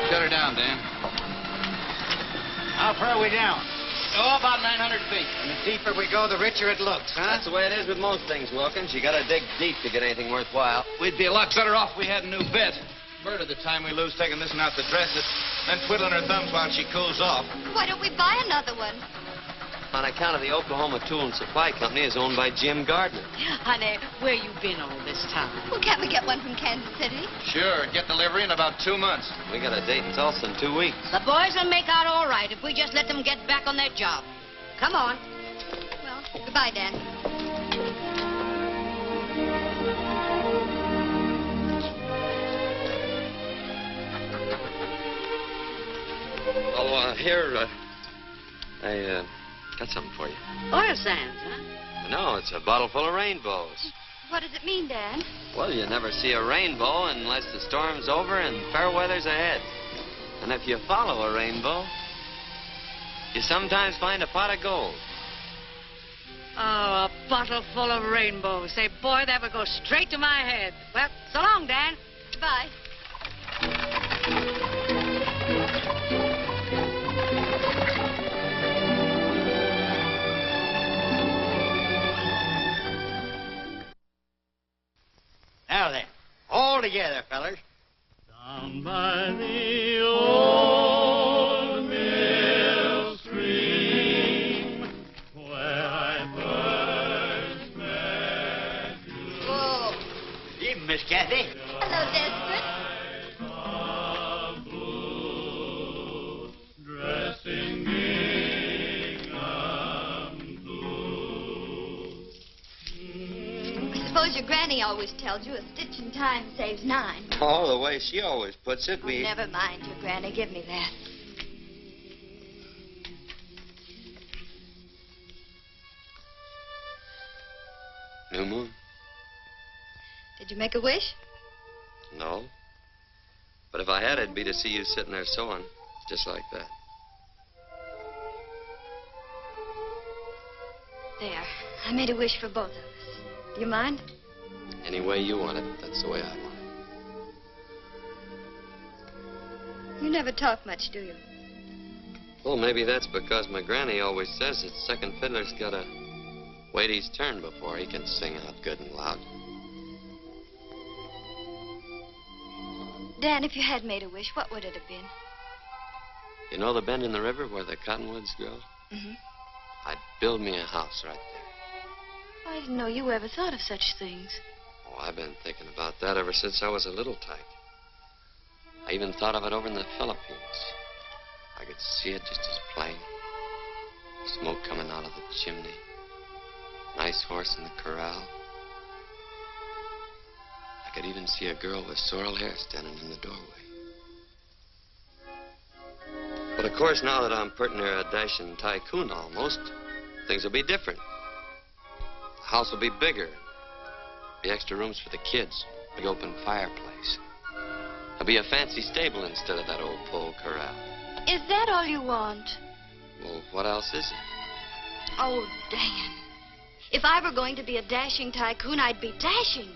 S16: Shut her down, Dan.
S12: How far are we down?
S16: Oh, about 900 feet.
S12: And the deeper we go, the richer it looks, huh?
S11: That's the way it is with most things, Wilkins. You gotta dig deep to get anything worthwhile.
S16: We'd be a lot better off if we had a new bit. Murder the time we lose taking this one out to dress it, then twiddling her thumbs while she cools off.
S9: Why don't we buy another one?
S11: On account of the Oklahoma Tool and Supply Company is owned by Jim Gardner.
S13: Honey, where you been all this time?
S9: Well, can't we get one from Kansas City?
S16: Sure, get delivery in about 2 months.
S11: We got a date in Tulsa in 2 weeks.
S13: The boys will make out all right if we just let them get back on their job. Come on.
S9: Well, goodbye, Dan.
S11: Oh, here, I got something for you.
S13: Oil sands, huh?
S11: No, it's a bottle full of rainbows.
S9: What does it mean, Dan?
S11: Well, you never see a rainbow unless the storm's over and fair weather's ahead. And if you follow a rainbow,
S8: you sometimes find a pot of gold.
S13: Oh, a bottle full of rainbows. Say, boy, that would go straight to my head. Well, so long, Dan.
S9: Goodbye.
S2: Now then, all together, fellas.
S1: Down by the old mill stream, where I first met you.
S2: Whoa. Evening, Miss Kathy.
S9: Hello, Despirit.
S1: Dressed in gingham blue.
S9: I suppose your granny always tells you a stitch in time saves 9.
S15: Oh, the way she always puts it, we...
S9: Never mind your granny. Give me that.
S15: New moon?
S9: Did you make a wish?
S15: No. But if I had, it'd be to see you sitting there sewing, just like that.
S9: There. I made a wish for both of us. Do you mind?
S15: Any way you want it, that's the way I want it.
S9: You never talk much, do you?
S15: Well, maybe that's because my granny always says that second fiddler's gotta wait his turn before he can sing out good and loud.
S9: Dan, if you had made a wish, what would it have been?
S15: You know the bend in the river where the cottonwoods grow?
S9: Mm-hmm.
S15: I'd build me a house right there.
S9: I didn't know you ever thought of such things.
S15: Oh, I've been thinking about that ever since I was a little tyke. I even thought of it over in the Philippines. I could see it just as plain. Smoke coming out of the chimney. Nice horse in the corral. I could even see a girl with sorrel hair standing in the doorway. But of course, now that I'm pretty near a dashing tycoon almost, things will be different. The house will be bigger. Be extra rooms for the kids. Big open fireplace. There'll be a fancy stable instead of that old pole corral.
S9: Is that all you want?
S15: Well, what else is it?
S9: Oh, Dan. If I were going to be a dashing tycoon, I'd be dashing.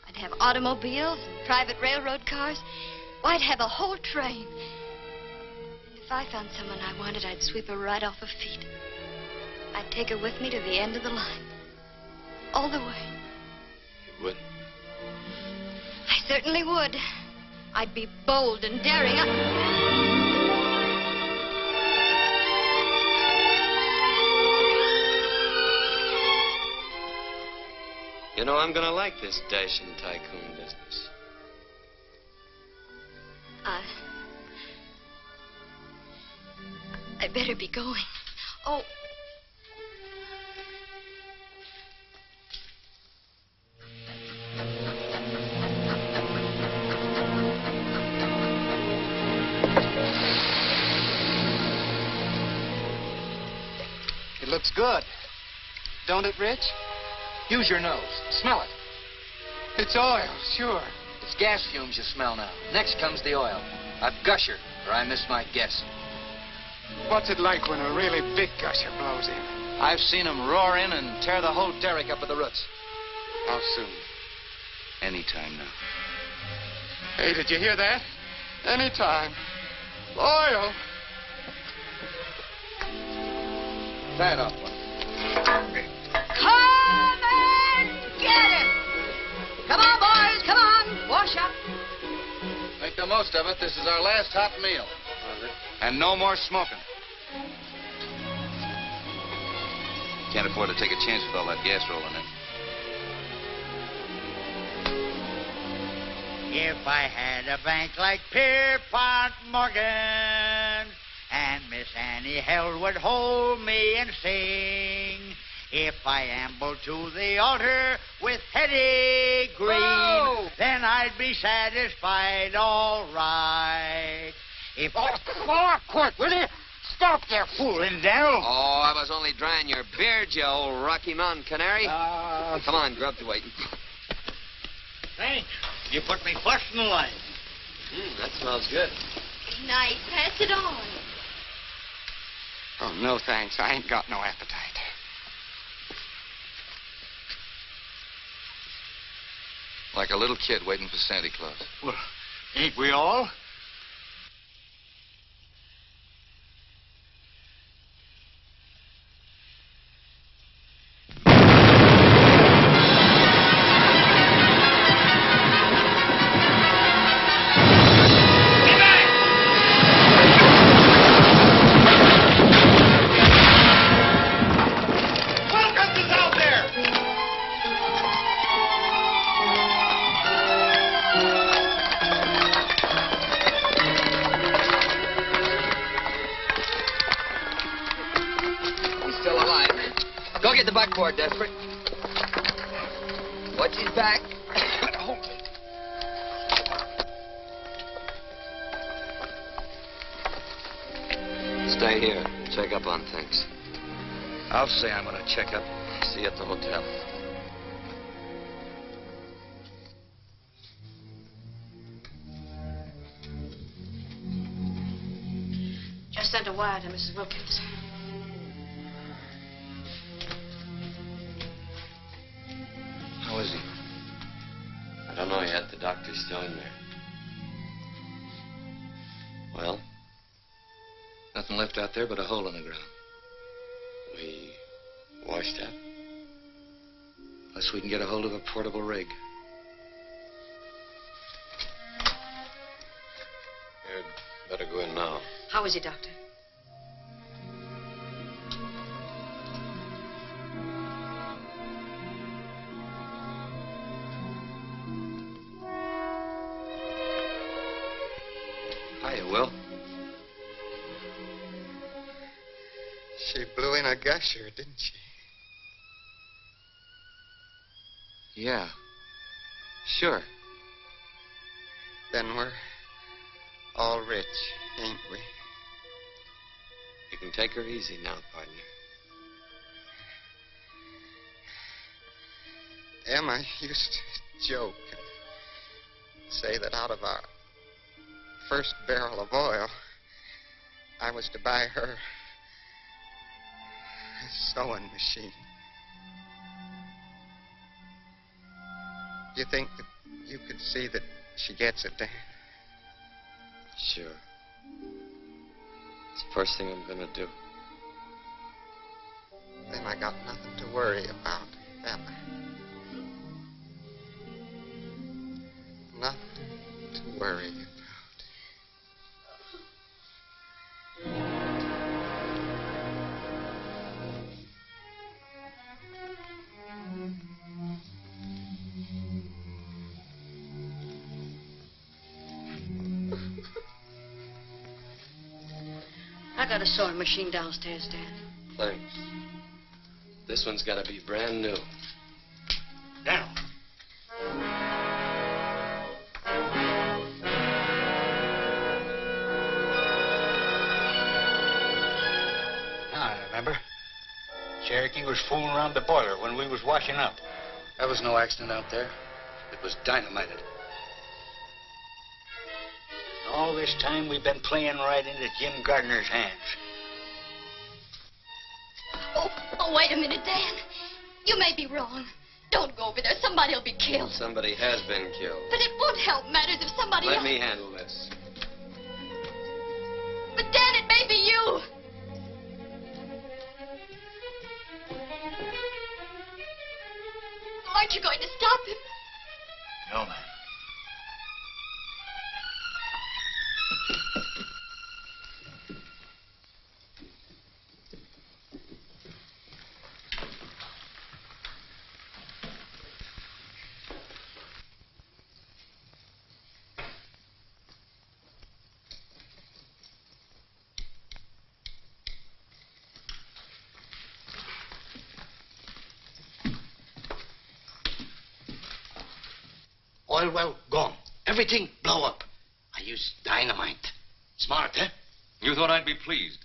S9: I'd have automobiles and private railroad cars. Why, I'd have a whole train. If I found someone I wanted, I'd sweep her right off her feet. I'd take her with me to the end of the line. All the way.
S15: You would?
S9: I certainly would. I'd be bold and daring.
S15: You know, I'm gonna like this dashing tycoon business.
S9: I'd better be going. Oh.
S12: It looks good. Don't it, Rich?
S16: Use your nose. Smell it.
S12: It's oil, sure.
S16: It's gas fumes you smell now. Next comes the oil. A gusher, or I missed my guess.
S12: What's it like when a really big gusher blows in?
S16: I've seen them roar in and tear the whole derrick up at the roots.
S12: How soon?
S16: Any time now.
S12: Hey, did you hear that? Anytime. Oil.
S16: Tie it off, one.
S13: Come and get it! Come on, boys, come on. Wash up.
S16: Make the most of it. This is our last hot meal. And no more smoking. Can't afford to take a chance with all that gas rolling in.
S2: If I had a bank like Pierpont Morgan, and Miss Annie Held would hold me and sing, if I ambled to the altar with Hetty Green, then I'd be satisfied all right. If quick, will you? Stop there fooling, Daniel.
S15: Oh, I was only drying your beard, you old Rocky Mountain canary. Come on, grub's waiting.
S2: Thanks. You put me first in the line.
S15: That smells good.
S9: Nice. Pass it on.
S12: Oh, no thanks. I ain't got no appetite.
S7: Like a little kid waiting for Santa Claus.
S2: Well, ain't we all?
S5: Go get the buckboard, Despirit. Watch his back.
S8: Stay here. Check up on things.
S15: I'll say I'm going to check up.
S8: See you at the hotel.
S13: Just sent a wire to Mrs. Wilkins.
S8: How is he? I don't know yet. The doctor's still in there. Well? Nothing left out there but a hole in the ground. We washed that. Unless we can get a hold of a portable rig. You'd better go in now.
S13: How is he, Doctor?
S8: Hiya, Will.
S12: She blew in a gusher, didn't she?
S8: Yeah. Sure.
S12: Then we're all rich, ain't we?
S8: You can take her easy now, partner.
S12: Emma used to joke and say that out of our first barrel of oil, I was to buy her a sewing machine. Do you think that you could see that she gets it, Dan?
S8: Sure. It's the first thing I'm gonna do.
S12: Then I got nothing to worry about, Emma. Nothing to worry about.
S13: I got a sewing machine downstairs, Dad.
S8: Thanks. This one's gotta be brand new.
S2: Down. I remember. Cherokee was fooling around the boiler when we was washing up.
S15: There was no accident out there. It was dynamited.
S2: All this time we've been playing right into Jim Gardner's hands.
S9: Oh, wait a minute, Dan. You may be wrong. Don't go over there. Somebody will be killed.
S8: Somebody has been killed.
S9: But it won't help matters if somebody
S8: Let
S9: else...
S8: me handle this.
S9: But, Dan, it may be you. Aren't you going to stop him?
S2: No, ma'am.
S15: Oil well gone. Everything blow up. I used dynamite. Smart, eh?
S7: You thought I'd be pleased?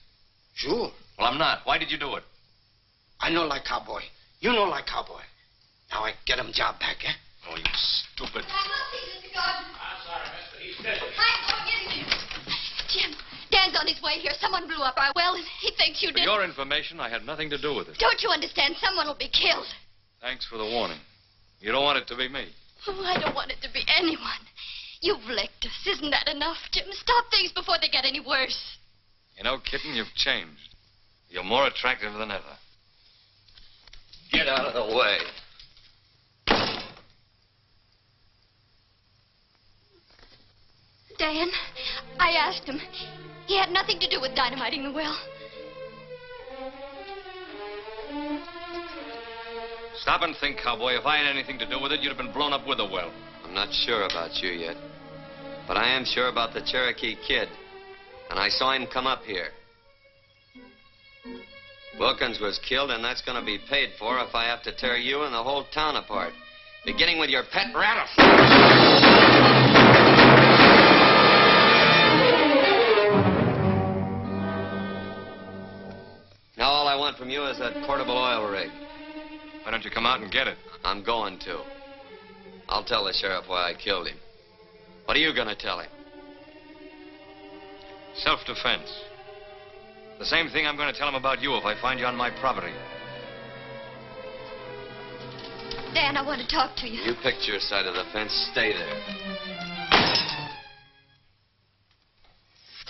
S15: Sure.
S7: Well, I'm not. Why did you do it?
S15: I know like cowboy. You know like cowboy. Now I get him job back, eh?
S7: Oh, you stupid.
S9: I'm not Mr. Gardner.
S16: I'm sorry, mister. He's busy.
S9: I'm going in there. Jim, Dan's on his
S6: his way here. Someone blew up our well, and he thinks you
S7: For
S6: did.
S7: your information, I had nothing to do with it.
S6: Don't you understand? Someone will be killed.
S7: Thanks for the warning. You don't want it to be me.
S6: Oh, I don't want it to be anyone. You've licked us. Isn't that enough, Jim? Stop things before they get any worse.
S7: You know, kitten, you've changed. You're more attractive than ever.
S15: Get out of the way.
S6: Dan, I asked him. He had nothing to do with dynamiting the well.
S7: Stop and think, cowboy. If I had anything to do with it, you'd have been blown up with a well.
S15: I'm not sure about you yet, but I am sure about the Cherokee Kid. And I saw him come up here. Wilkins was killed, and that's going to be paid for if I have to tear you and the whole town apart. Beginning with your pet rattlesnake. Now all I want from you is that portable oil rig.
S7: Why don't you come out and get it?
S15: I'm going to. I'll tell the sheriff why I killed him. What are you going to tell him?
S7: Self-defense. The same thing I'm going to tell him about you if I find you on my property.
S6: Dan, I want to talk to you.
S15: You picked your side of the fence. Stay there.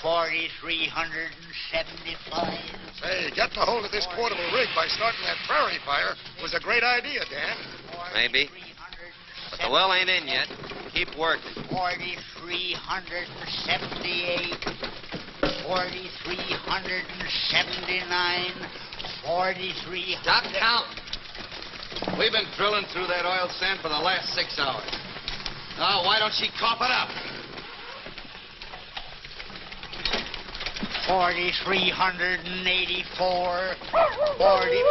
S2: 4,375.
S18: Say, getting a hold of this portable rig by starting that prairie fire was a great idea, Dan.
S15: Maybe. But the well ain't in yet. Keep working.
S2: 4,378. 4,379. 4,300.
S16: Stop counting. We've been drilling through that oil sand for the last 6 hours. Now, why don't she cough it up?
S2: 4,384. 40.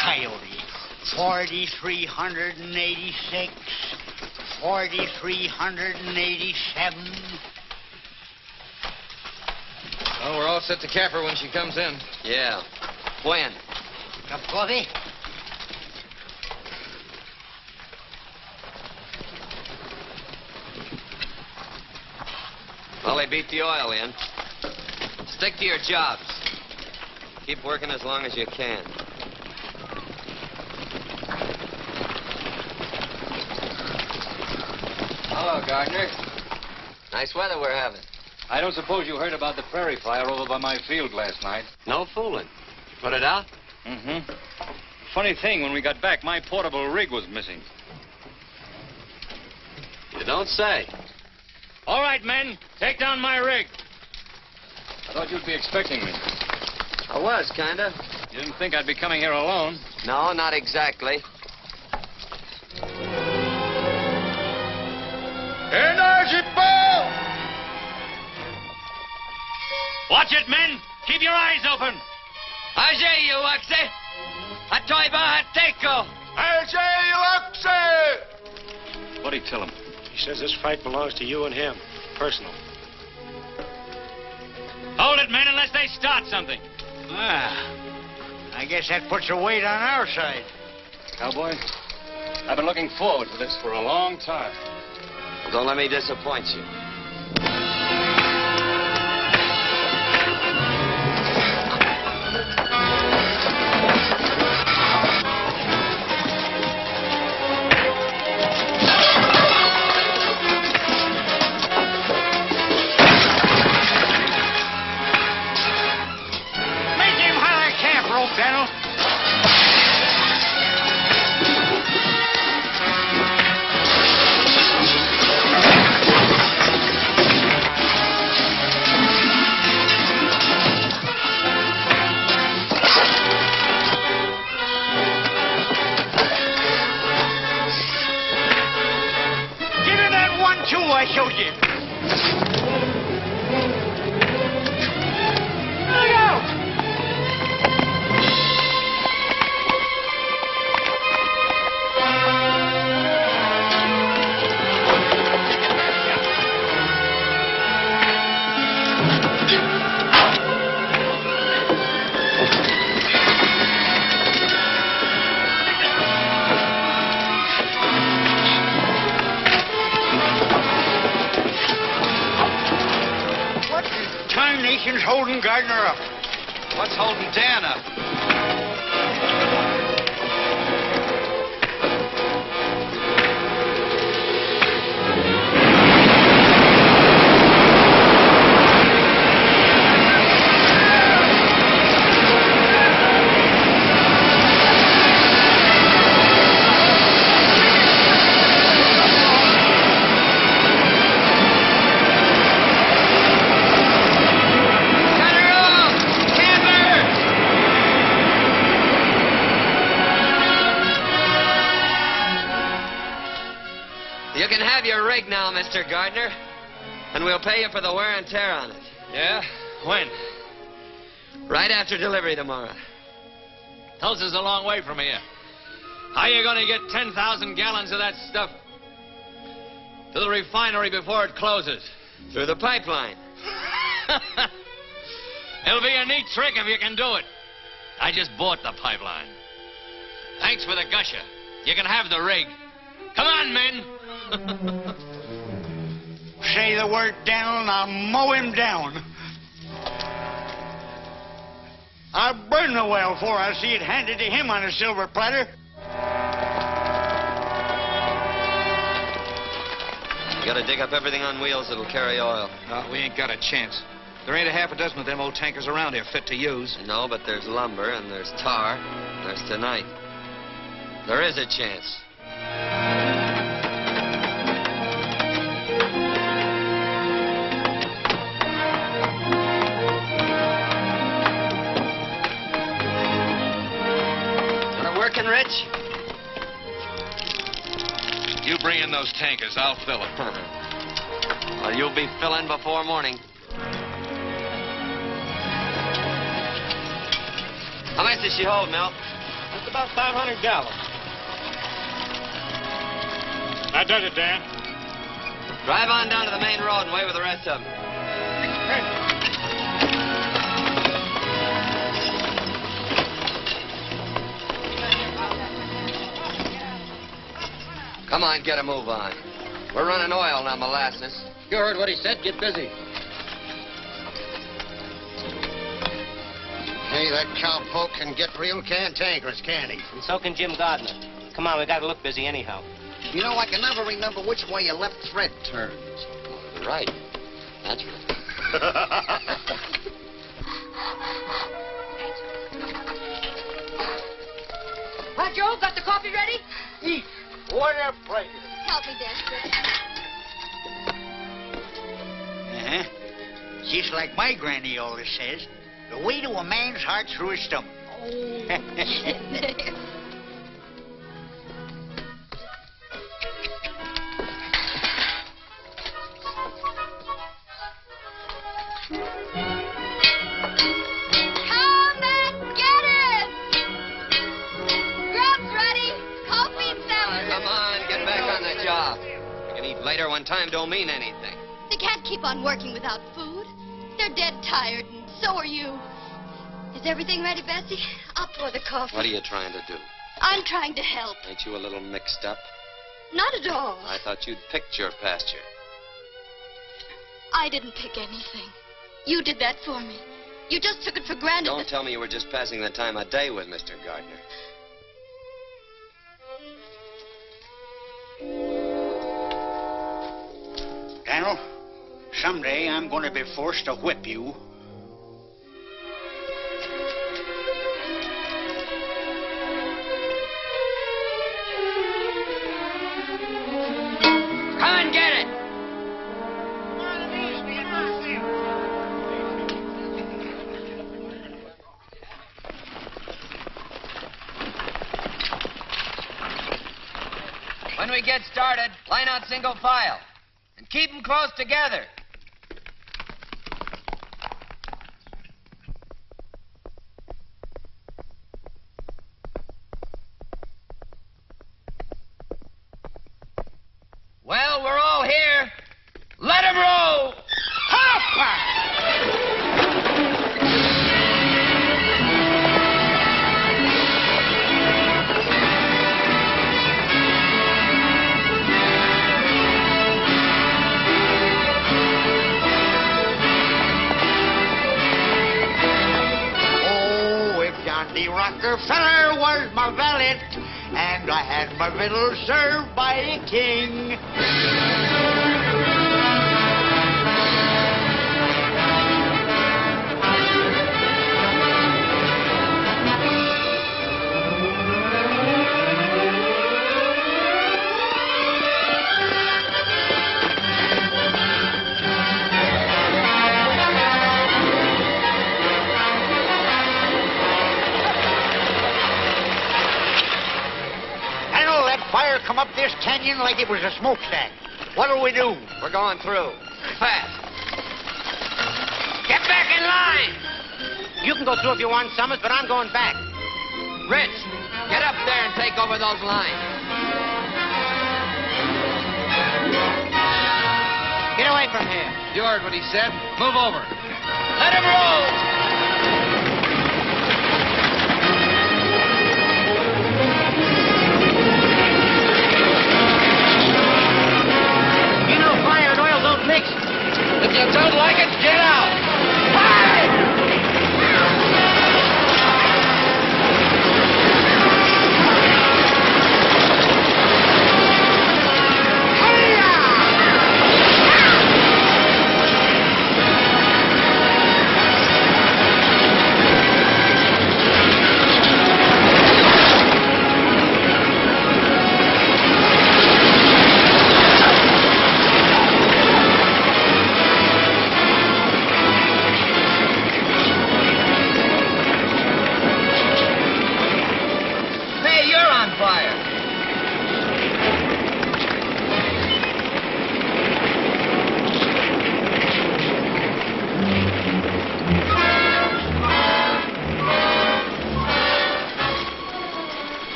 S2: Coyote. 4,386. 4,387.
S16: Well, we're all set to cap her when she comes in.
S15: Yeah. When?
S2: Cup of coffee?
S15: Well, they beat the oil in. Stick to your jobs. Keep working as long as you can.
S16: Hello, Gardner.
S15: Nice weather we're having.
S7: I don't suppose you heard about the prairie fire over by my field last night.
S15: No fooling. You put it out?
S7: Mm-hmm. Funny thing, when we got back, my portable rig was missing.
S15: You don't say.
S7: All right, men, take down my rig. I thought you'd be expecting me.
S15: I was, kinda.
S7: You didn't think I'd be coming here alone?
S15: No, not exactly.
S18: Energy ball!
S7: Watch it, men. Keep your eyes open.
S17: Ajay, you Oxy. Atoiba Hateko.
S18: Ajay, Oxy!
S3: What'd he tell him? He says this fight belongs to you and him. Personal.
S4: Hold it, men, unless they start something.
S2: I guess that puts a weight on our side.
S7: Cowboy, I've been looking forward to this for a long time.
S15: Well, don't let me disappoint you.
S2: I showed you. Look out! holding Gardner up?
S14: What's holding Dan up?
S11: You can have your rig now, Mr. Gardner. And we'll pay you for the wear and tear on it.
S7: Yeah? When?
S11: Right after delivery tomorrow.
S7: Tulsa's a long way from here. How are you going to get 10,000 gallons of that stuff to the refinery before it closes?
S11: Through the pipeline.
S7: It'll be a neat trick if you can do it. I just bought the pipeline. Thanks for the gusher. You can have the rig. Come on, men.
S2: Say the word down, I'll mow him down. I'll burn the well before I see it handed to him on a silver platter.
S11: You gotta dig up everything on wheels that'll carry oil.
S14: No, we ain't got a chance. There ain't a half a dozen of them old tankers around here fit to use.
S11: No, but there's lumber, and there's tar, and there's tonight. There is a chance. Working, Rich?
S7: You bring in those tankers. I'll fill it.
S11: Well, you'll be filling before morning. How much does she hold, Mel?
S3: That's about 500 gallons.
S4: That does it, Dan.
S11: Drive on down to the main road and wait with the rest of them. Come on, get a move on. We're running oil, not molasses.
S5: You heard what he said. Get busy.
S2: Hey, that cowpoke can get real cantankerous, can't he?
S5: And so can Jim Gardner. Come on, we gotta look busy anyhow.
S2: You know, I can never remember which way your left thread turns.
S11: Right. That's right.
S13: Hi, Joe. Got the coffee ready?
S2: Eat. What a pleasure.
S9: Help me, Despirit.
S2: Uh-huh. Just like my granny always says, the way to a man's heart through his stomach.
S9: Come and get it! Grub's ready. Coffee and sandwiches.
S11: Come on, get back on the job. We can eat later when time don't mean anything.
S9: They can't keep on working without food. They're dead tired, and so are you. Is everything ready, Bessie? I'll pour the coffee.
S11: What are you trying to do?
S9: I'm trying to help.
S11: Ain't you a little mixed up?
S9: Not at all.
S11: I thought you'd picked your pasture.
S9: I didn't pick anything. You did that for me. You just took it for granted.
S11: Don't tell me you were just passing the time of day with Mr. Gardner.
S2: Daniel, someday I'm going to be forced to whip you.
S11: Come and get it! When we get started, line out single file. And keep them close together. Well, we're all here. Let 'em roll!
S2: Rockefeller was my valet, and I had my riddle served by a king. Fire come up this canyon like it was a smokestack. What'll we do?
S11: We're going through. Fast. Get back in line!
S19: You can go through if you want, Summers, but I'm going back.
S11: Rich, get up there and take over those lines.
S19: Get away from here.
S16: You heard what he said. Move over.
S11: Let him roll!
S16: If you don't like it, get out!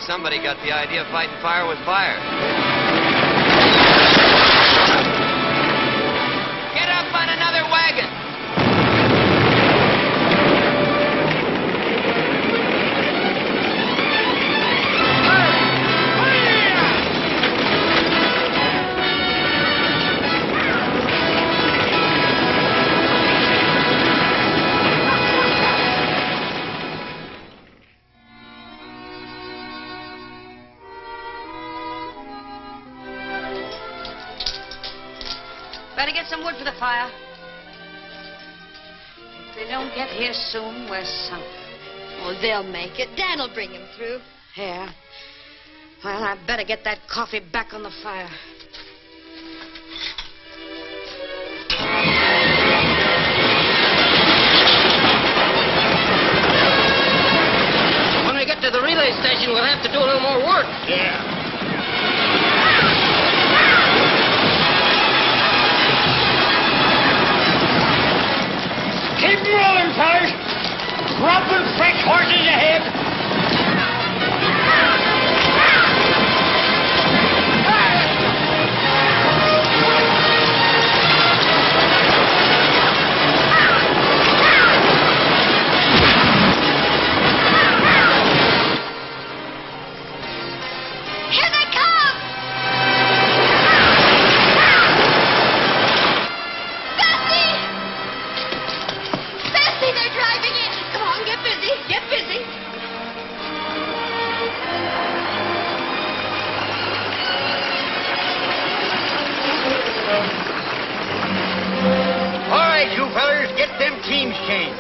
S11: Somebody got the idea of fighting fire with fire. Get up on another wagon!
S13: Better get some wood for the fire. If they don't get here soon, we're sunk.
S9: Oh, they'll make it. Dan'll bring him through.
S13: Yeah. Well, I better get that coffee back on the fire.
S19: When we get to the relay station, we'll have to do a little more work.
S2: Yeah. Keep rolling, fellas. Dropping fresh horses ahead.
S9: Here they come! Bessie, they're driving in. Come on, get busy. Get busy.
S2: All right, you fellers, get them teams changed.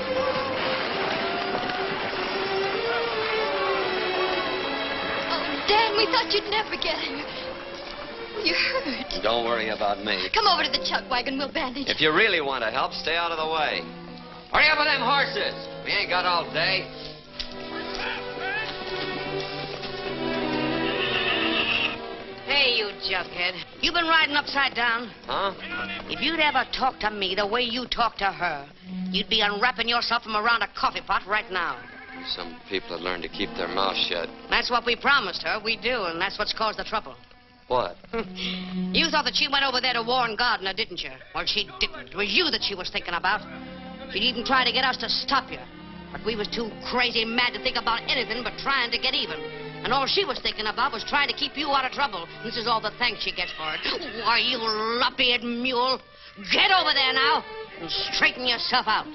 S9: Oh, Dan, we thought you'd never get here. You're hurt.
S11: Don't worry about me.
S9: Come over to the chuck wagon. We'll bandage.
S11: If you really want to help, stay out of the way. Hurry up with them horses. We ain't got all day.
S13: Hey, you junkhead. You been riding upside down?
S11: Huh?
S13: If you'd ever talked to me the way you talk to her, you'd be unwrapping yourself from around a coffee pot right now.
S11: Some people have learned to keep their mouths shut.
S13: That's what we promised her. We do, and that's what's caused the trouble.
S11: What?
S13: You thought that she went over there to warn Gardner, didn't you? Well, she didn't. It was you that she was thinking about. She'd even try to get us to stop you. But we was too crazy mad to think about anything but trying to get even. And all she was thinking about was trying to keep you out of trouble. This is all the thanks she gets for it. Why, you lop-eared mule. Get over there now and straighten yourself out.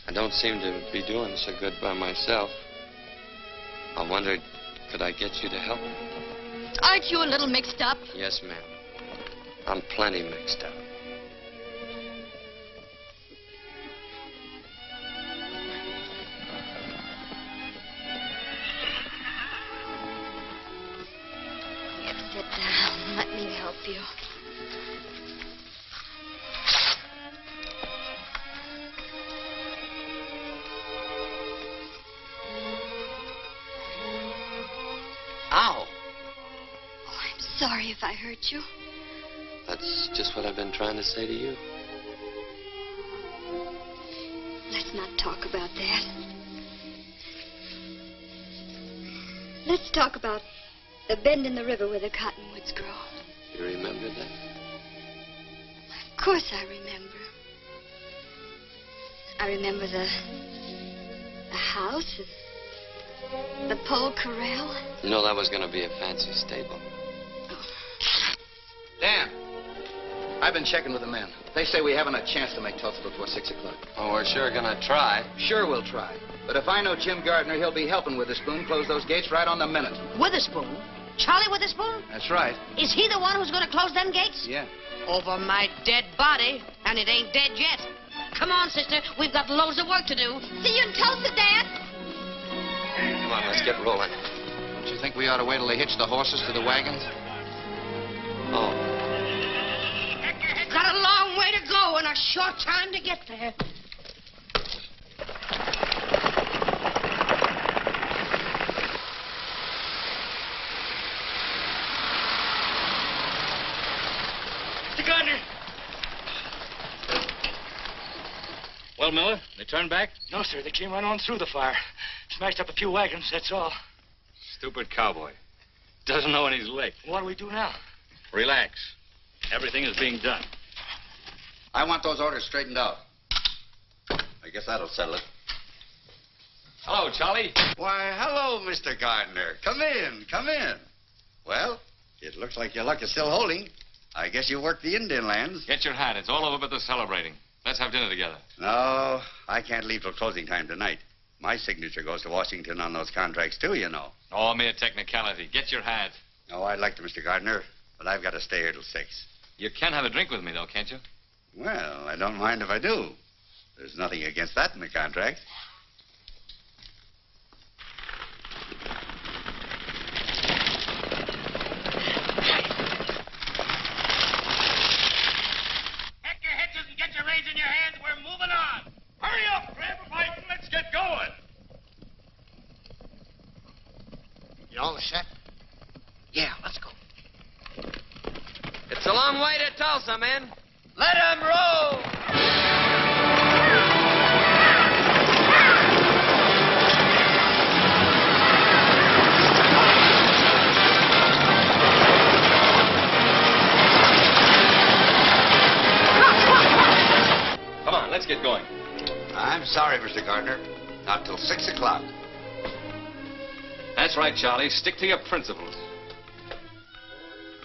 S8: I don't seem to be doing so good by myself. I wondered, could I get you to help me?
S6: Aren't you a little mixed up?
S8: Yes, ma'am. I'm plenty mixed up.
S9: Sit down. Let me help you.
S8: Ow!
S9: Oh, I'm sorry if I hurt you.
S8: That's just what I've been trying to say to you.
S9: Let's not talk about that. Let's talk about the bend in the river where the cottonwoods grow.
S8: You remember that?
S9: Of course I remember. I remember the house and the pole corral.
S8: You know that was going to be a fancy stable.
S16: Dan, I've been checking with the men. They say we haven't a chance to make Tulsa before 6 o'clock.
S8: Oh, we're sure going to try.
S16: Sure we'll try. But if I know Jim Gardner, he'll be helping Witherspoon close those gates right on the minute.
S13: Witherspoon? Charlie Witherspoon?
S16: That's right.
S13: Is he the one who's going to close them gates?
S16: Yeah.
S13: Over my dead body, and it ain't dead yet. Come on, sister. We've got loads of work to do.
S6: See you in Tulsa, Dad.
S8: Come on, let's get rolling.
S16: Don't you think we ought to wait till they hitch the horses to the wagons?
S8: Oh.
S13: Got a long way to go and a short time to get there.
S4: Mr. Gardner. Well, Miller, they turned back?
S3: No, sir. They came right on through the fire. Smashed up a few wagons, that's all.
S7: Stupid cowboy. Doesn't know when he's licked.
S3: What do we do now?
S7: Relax. Everything is being done.
S16: I want those orders straightened out. I guess that'll settle it.
S7: Hello, Charlie.
S20: Why, hello, Mr. Gardner. Come in, come in. Well, it looks like your luck is still holding. I guess you worked the Indian lands.
S7: Get your hat. It's all over but the celebrating. Let's have dinner together.
S20: No, I can't leave till closing time tonight. My signature goes to Washington on those contracts, too, you know.
S7: Oh, mere technicality. Get your hat.
S20: Oh, I'd like to, Mr. Gardner, but I've got to stay here till 6.
S7: You can have a drink with me, though, can't you?
S20: Well, I don't mind if I do. There's nothing against that in the contract.
S1: Pack your hitches and get your reins in your hands. We're moving on. Hurry up, grab a bite, and let's get going.
S2: You all set?
S13: Yeah, let's go.
S11: It's a long way to Tulsa, men. Let 'em roll!
S7: Come on, let's get going.
S20: I'm sorry, Mr. Gardner. Not till 6 o'clock.
S7: That's right, Charlie. Stick to your principles.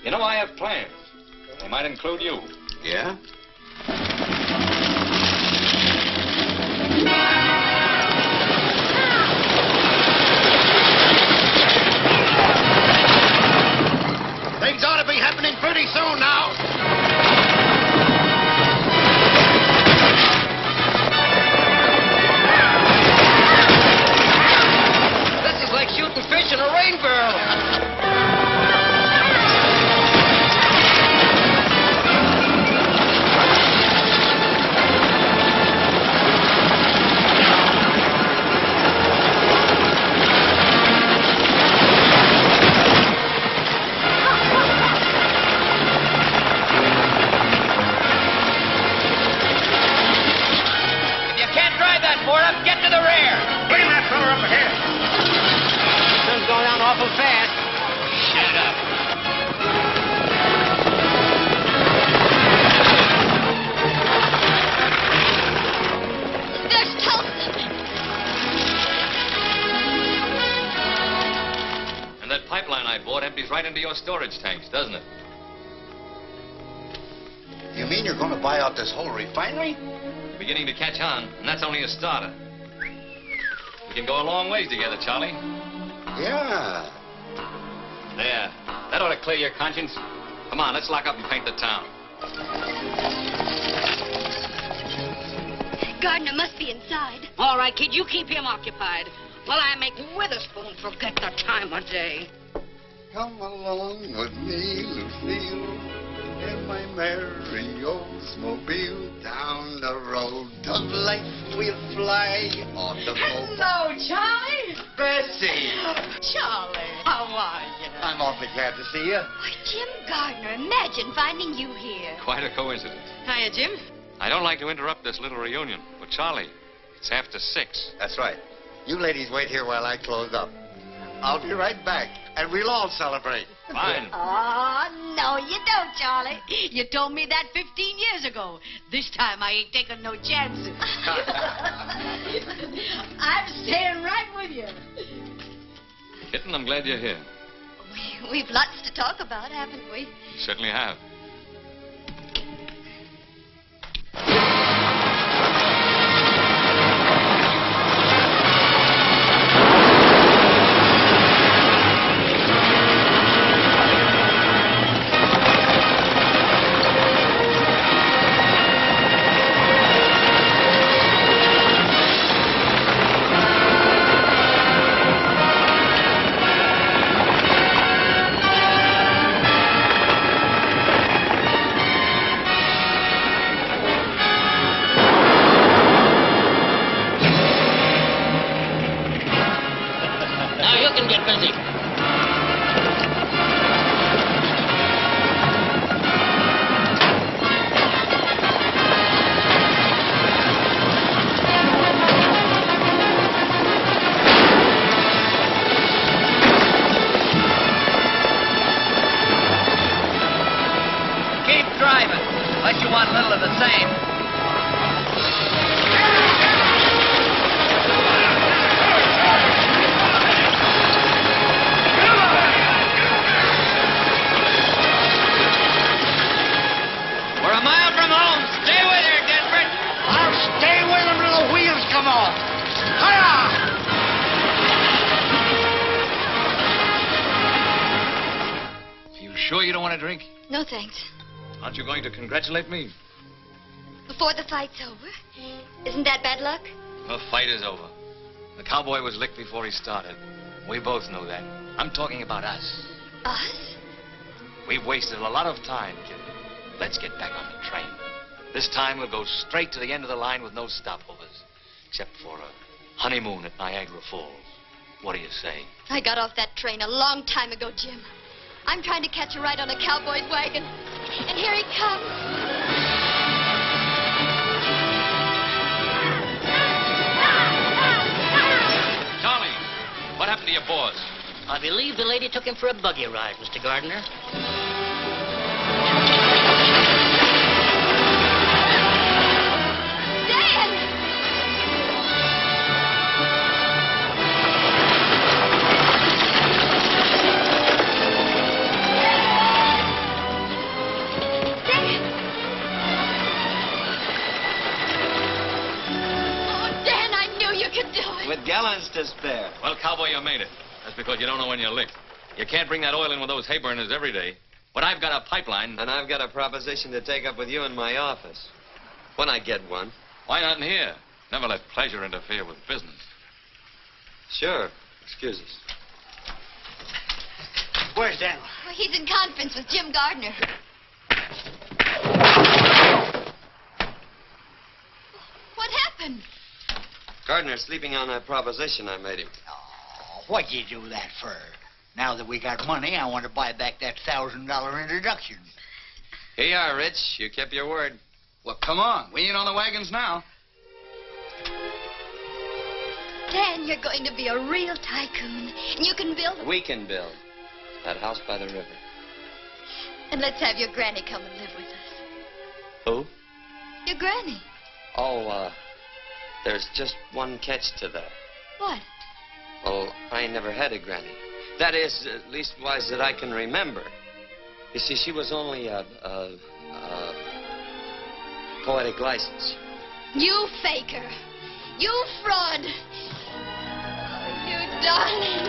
S7: You know, I have plans. They might include you.
S20: Yeah?
S2: Things ought to be happening pretty soon now.
S11: This is like shooting fish in a rain barrel. Get to the rear.
S2: Bring that fella up ahead.
S19: Sun's going down awful fast.
S11: Shut up.
S6: There's Tulsa.
S7: And that pipeline I bought empties right into your storage tanks, doesn't it?
S20: You You mean you're going to buy out this whole refinery?
S7: You're beginning to catch on, and that's only a starter. We can go a long ways together, Charlie.
S20: Yeah.
S7: There. That ought to clear your conscience. Come on, let's lock up and paint the town.
S9: Gardner must be inside.
S13: All right, kid, you keep him occupied while I make Witherspoon forget the time of day.
S20: Come along with me, Lucille, in my merry Oldsmobile. Down the road of life we'll fly on the boat.
S13: Hello, Charlie.
S20: Bessie!
S13: Charlie, how are you?
S20: I'm awfully glad to see you.
S9: Why, Jim Gardner, imagine finding you here.
S7: Quite a coincidence.
S13: Hiya, Jim.
S7: I don't like to interrupt this little reunion, but Charlie, it's after 6.
S20: That's right. You ladies wait here while I close up. I'll be right back, and we'll all celebrate.
S7: Fine.
S13: Oh, no, you don't, Charlie. You told me that 15 years ago. This time I ain't taking no chances. I'm staying right with you.
S7: Kitten, I'm glad you're here.
S9: We've lots to talk about, haven't we?
S7: You certainly have. Sure you don't want a drink?
S9: No, thanks.
S7: Aren't you going to congratulate me?
S9: Before the fight's over? Isn't that bad luck?
S7: The fight is over. The cowboy was licked before he started. We both know that. I'm talking about us.
S9: Us?
S7: We've wasted a lot of time, Jim. Let's get back on the train. This time we'll go straight to the end of the line with no stopovers. Except for a honeymoon at Niagara Falls. What do you say?
S9: I got off that train a long time ago, Jim. I'm trying to catch a ride on a cowboy's wagon. And here he comes.
S7: Charlie, what happened to your boss?
S21: I believe the lady took him for a buggy ride, Mr. Gardner.
S11: With gallons to spare.
S7: Well, cowboy, you made it. That's because you don't know when you're licked. You can't bring that oil in with those hay burners every day. But I've got a pipeline.
S11: And I've got a proposition to take up with you in my office. When I get one.
S7: Why not in here? Never let pleasure interfere with business.
S11: Sure. Excuse us.
S2: Where's Daniel?
S9: Well, he's in conference with Jim Gardner. What happened?
S11: Gardner's sleeping on that proposition I made him.
S2: Oh, what'd you do that for? Now that we got money, I want to buy back that $1,000 introduction.
S11: Here you are, Rich. You kept your word.
S14: Well, come on. We ain't on the wagons now.
S9: Dan, you're going to be a real tycoon. And you can build...
S11: We can build. That house by the river.
S9: And let's have your granny come and live with us.
S11: Who?
S9: Your granny.
S11: Oh, there's just one catch to that.
S9: What?
S11: Well, I never had a granny. That is, at leastwise that I can remember. You see, she was only poetic license.
S9: You faker. You fraud. Oh, you darling.